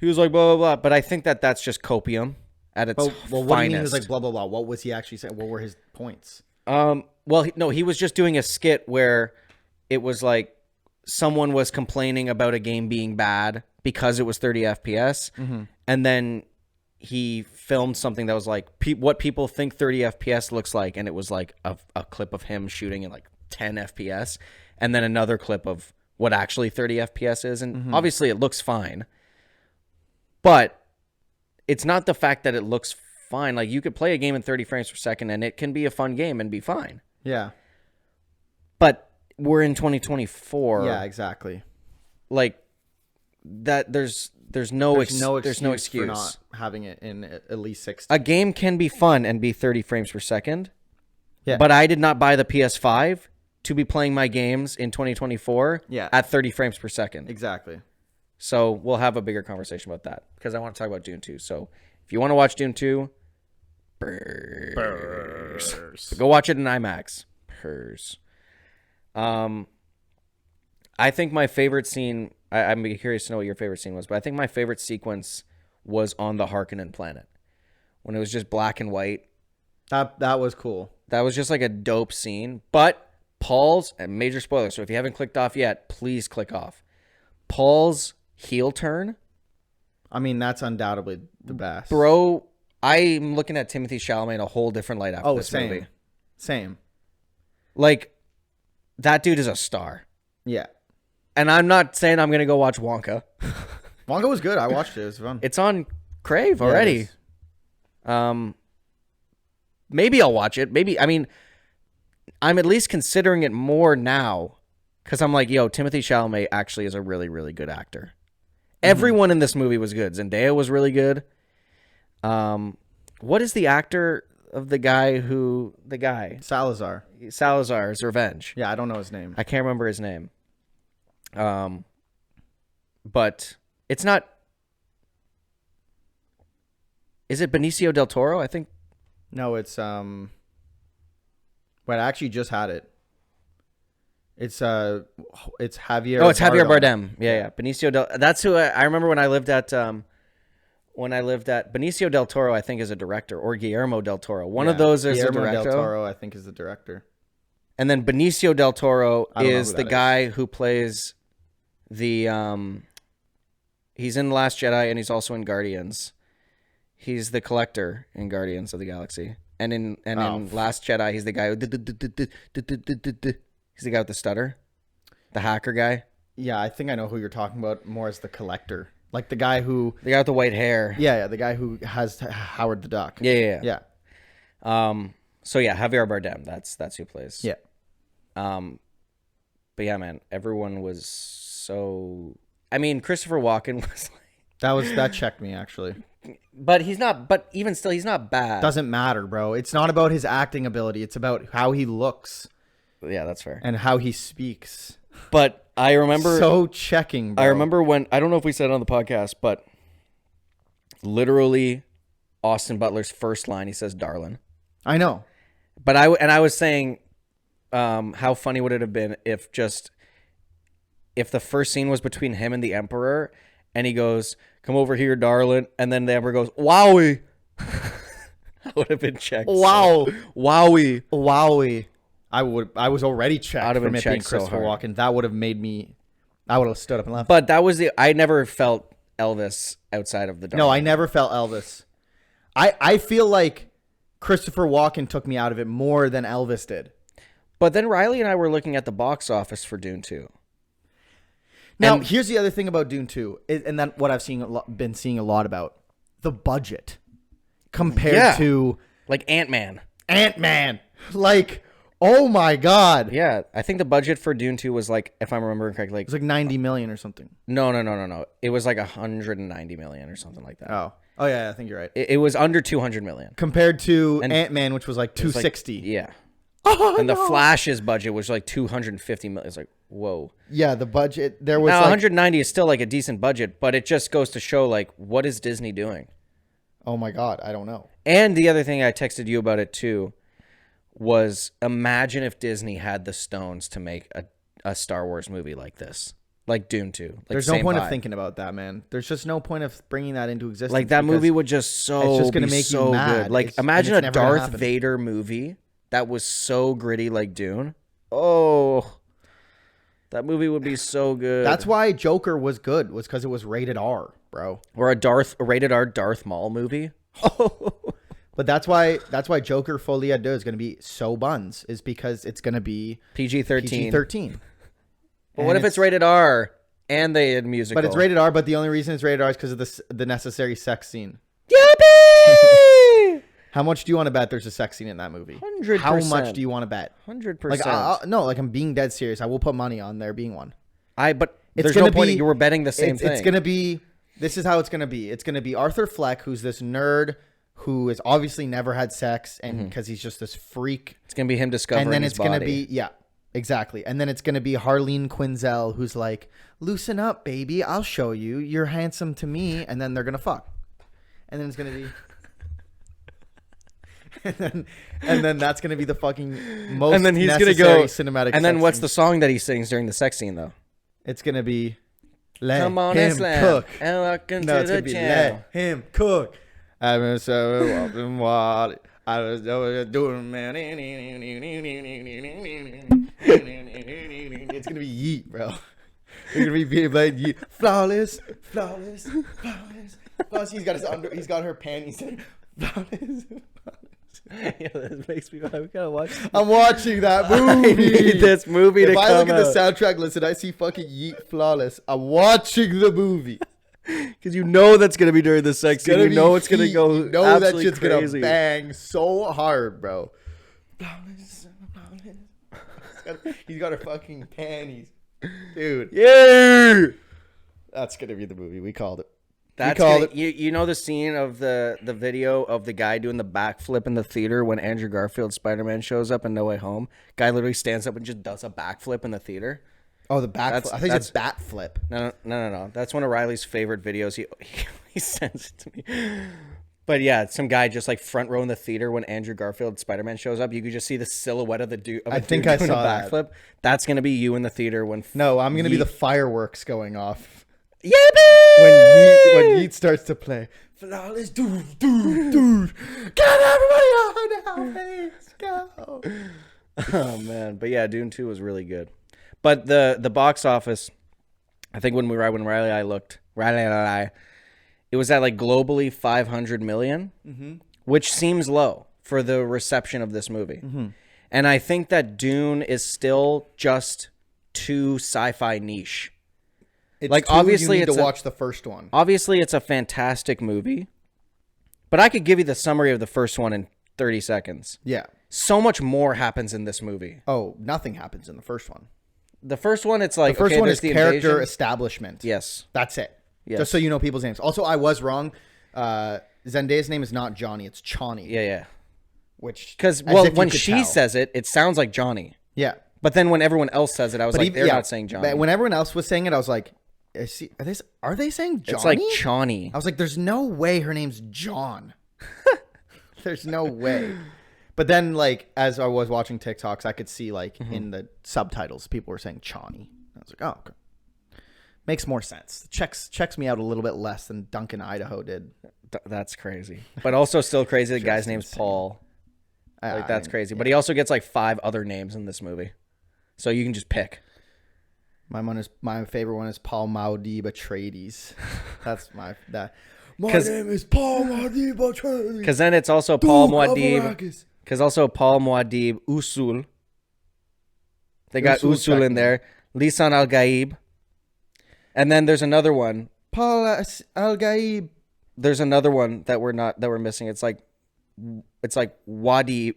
blah, blah. But I think that that's just copium at its finest. Well, what do you mean he was like blah, blah, blah? What was he actually saying? What were his points? He was just doing a skit where it was like someone was complaining about a game being bad because it was 30 FPS. Mm-hmm. And then he filmed something that was like what people think 30 FPS looks like. And it was like a clip of him shooting at like 10 FPS. And then another clip of what actually 30 FPS is. And obviously it looks fine. But it's not the fact that it looks fine. Like you could play a game in 30 frames per second and it can be a fun game and be fine. Yeah. But we're in 2024. Yeah, exactly. Like that there's no excuse for not having it in at least 60. A game can be fun and be 30 frames per second. Yeah. But I did not buy the PS5 to be playing my games in 2024 yeah. at 30 frames per second. Exactly. So we'll have a bigger conversation about that because I want to talk about Dune 2. So if you want to watch Dune 2, burrs. Go watch it in IMAX. Purrs. I think my favorite scene, I'm curious to know what your favorite scene was, but I think my favorite sequence was on the Harkonnen planet when it was just black and white. That was cool. That was just like a dope scene. But Paul's, and major spoiler, so if you haven't clicked off yet, please click off. Paul's heel turn. I mean, that's undoubtedly the best. Bro, I'm looking at Timothée Chalamet in a whole different light after this movie. Same. Like, that dude is a star. Yeah. And I'm not saying I'm going to go watch Wonka. Wonka was good. I watched it. It was fun. It's on Crave already. Maybe I'll watch it. Maybe, I mean, I'm at least considering it more now because I'm like, yo, Timothée Chalamet actually is a really, really good actor. Everyone in this movie was good. Zendaya was really good. What is the actor of the guy? Salazar's Revenge. Yeah, I don't know his name. I can't remember his name. But it's not. Is it Benicio del Toro? I think. No, it's Wait, I actually just had it. It's Javier. Oh, it's Javier Bardem. Yeah. Benicio del. That's who I remember when I lived at. Benicio del Toro, I think, is a director, or Guillermo del Toro. One of those is a director. Del Toro, I think, is the director. And then Benicio del Toro is the guy who plays the. He's in The Last Jedi, and he's also in Guardians. He's the collector in Guardians of the Galaxy, and in Last Jedi, he's the guy who. He's the guy with the stutter, the hacker guy. Yeah, I think I know who you're talking about more as the collector. Like the guy with the white hair. Yeah, the guy who has Howard the Duck. Yeah. So yeah, Javier Bardem. That's who plays. Yeah. But yeah, man, everyone was so. I mean, Christopher Walken was like. That checked me actually. But he's not. But even still, he's not bad. Doesn't matter, bro. It's not about his acting ability. It's about how he looks. Yeah, that's fair. And how he speaks. But I remember so checking, bro. I remember when I don't know if we said it on the podcast, but literally Austin Butler's first line, he says darling. I know. But I was saying how funny would it have been if the first scene was between him and the Emperor and he goes, "Come over here, darling," and then the Emperor goes, "Wowie." That would have been checked. Wow. Wowie. Wowie. I was already checked from it being so Christopher hard. Walken. That would have made me. I would have stood up and left. But that was I never felt Elvis outside of the dark. No, I never felt Elvis. I feel like Christopher Walken took me out of it more than Elvis did. But then Riley and I were looking at the box office for Dune 2. Now, here's the other thing about Dune 2, and then what I've been seeing a lot about the budget compared to like Ant-Man. Like. Oh my God! Yeah, I think the budget for Dune 2 was like, if I'm remembering correctly, like it was like 90 million or something. No. It was like 190 million or something like that. Oh yeah, I think you're right. It was under 200 million compared to Ant-Man, which was like 260. Yeah. And the Flash's budget was like 250 million. It's like, whoa. Yeah, the budget there was. Now 190 is still like a decent budget, but it just goes to show like what is Disney doing? Oh my God, I don't know. And the other thing I texted you about it too. Was imagine if Disney had the stones to make a Star Wars movie like this, like Dune 2. Like there's no point of thinking about that, man. There's just no point of bringing that into existence. Like that movie would just it's just gonna be make so you mad. Good. Like imagine a Darth Vader movie that was so gritty like Dune. Oh, that movie would be so good. That's why Joker was good. Was because it was rated R, bro. Or a rated R Darth Maul movie. Oh. But that's why Joker Folie à Deux is going to be so buns, is because it's going to be PG-13. PG-13. But what if it's rated R and they had musical? But it's rated R, but the only reason it's rated R is because of the necessary sex scene. Yippee! How much do you want to bet there's a sex scene in that movie? 100%. How much do you want to bet? 100%. No, like I'm being dead serious. I will put money on there being one. But there's no point you were betting the same thing. It's going to be, this is how it's going to be. It's going to be Arthur Fleck, who's this nerd who has obviously never had sex, and because he's just this freak. It's going to be him discovering his body. And then it's going to be, Exactly. And then it's going to be Harleen Quinzel who's like, loosen up, baby. I'll show you. You're handsome to me. And then they're going to fuck. And then it's going to be... and then that's going to be the fucking most And then he's necessary gonna go cinematic And then sex what's scene. the song that he sings during the sex scene, though? It's going to be... Let Come on him and slam. cook. And welcome No, to it's the going to be channel. let him cook. I was so walking wild. I was doing, man. It's gonna be yeet, bro. It's gonna be like yeet. Flawless. He's got he's got her panties. Flawless. Yeah, that makes me. We gotta watch. I'm watching that I movie. need this movie to If I come look at the out. soundtrack list and I see fucking yeet flawless, I'm watching the movie. Because you know that's gonna be during the sex scene. You know it's gonna heat. go. You know that absolutely shit's crazy. gonna bang so hard, bro. He's got her fucking panties, dude. Yeah. That's gonna be the movie. We called it. That's called gonna, you know the scene of the video of the guy doing the backflip in the theater when Andrew Garfield's Spider-Man shows up in No Way Home. Guy literally stands up and just does a backflip in the theater. Oh, the back. That's- I think it's that's- bat flip. No. That's one of Riley's favorite videos. He sends it to me. But yeah, some guy just like front row in the theater when Andrew Garfield Spider-Man shows up. You could just see the silhouette of the dude. I think I doing saw a that. backflip. That's gonna be you in the theater when. No, I'm gonna be the Yeet- fireworks going off Yippee! when Yeet starts to play. Flawless, dude. Get everybody out now, please go. Oh man, but yeah, Dune 2 was really good. But the box office, I think when Riley and I looked, it was at like globally 500 million, which seems low for the reception of this movie. And I think that Dune is still just too sci-fi niche. It's Like, two, obviously you need it's to a- watch the first one. Obviously, it's a fantastic movie, but I could give you the summary of the first one in 30 seconds. Yeah. So much more happens in this movie. Oh, nothing happens in the first one. The first one, it's like The first okay, one there's is the character invasion. establishment. Yes. That's it. Yes. Just so you know people's names. Also, I was wrong. Zendaya's name is not Johnny. It's Chani. Yeah. Which Because, as well, if you when could she tell. says it, it sounds like Johnny. Yeah. But then when everyone else says it, I was like, even- they're yeah, not saying Johnny. But when everyone else was saying it, I was like, are they saying Johnny? It's like Chani. I was like, there's no way her name's John. There's no way. But then, like, as I was watching TikToks, I could see, like, in the subtitles, people were saying Chani. I was like, oh, okay. Makes more sense. Checks me out a little bit less than Duncan, Idaho did. That's crazy. But also still crazy. The guy's Just name's insane. Paul. I Like, that's mean, crazy. yeah. But he also gets like 5 other names in this movie. So you can just pick. My favorite one is Paul Maudib Atreides. That's my name 'Cause- is Paul Maudib Atreides. Because then it's also Paul Duke of Muad'Dib. Arrakis. Because also Paul Muad'Dib Usul. They got Usul's Usul in second. there. Lisan Al Gaib. And then there's another one. Paul Al Gaib. There's another one that we're missing. It's like Wadi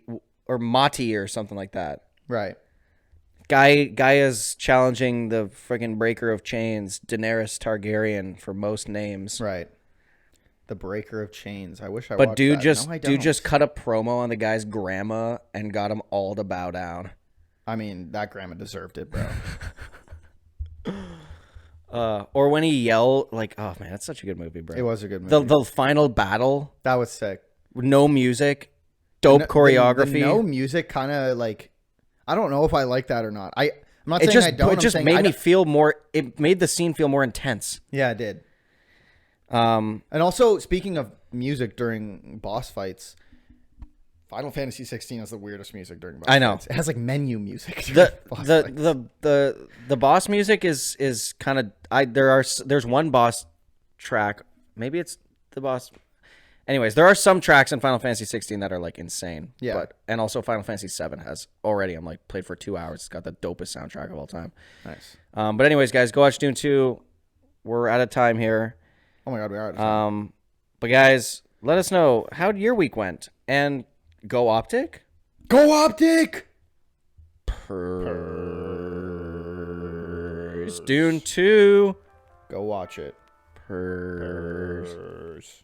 or Mati or something like that. Right. Guy is challenging the freaking breaker of chains, Daenerys Targaryen, for most names. Right. The Breaker of Chains. I wish I But watched dude that. just No, I dude don't. just cut a promo on the guy's grandma and got him all to bow down. I mean, that grandma deserved it, bro. Or when he yelled, like, oh man, that's such a good movie, bro. It was a good movie. The final battle, That was sick. no music, dope The choreography. no music kind of like, I don't know if I like that or not. I'm not it saying just I don't. it I'm just saying made I me don't- feel more. It made the scene feel more intense. Yeah, it did. Um, And also, speaking of music during boss fights, Final Fantasy 16 has the weirdest music during boss I know. fights. It has like menu music. during the boss the, fights. the boss music is kind of there's one boss track, maybe it's the boss. Anyways, there are some tracks in Final Fantasy 16 that are like insane. Yeah. And also Final Fantasy 7 has already, I'm like, played for 2 hours. It's got the dopest soundtrack of all time. Nice. But anyways, guys, go watch Dune 2. We're out of time here. Oh my god, we are. But guys, let us know how your week went. And go Optic. Go Optic! Dune 2. Go watch it. Purrs. Purrs.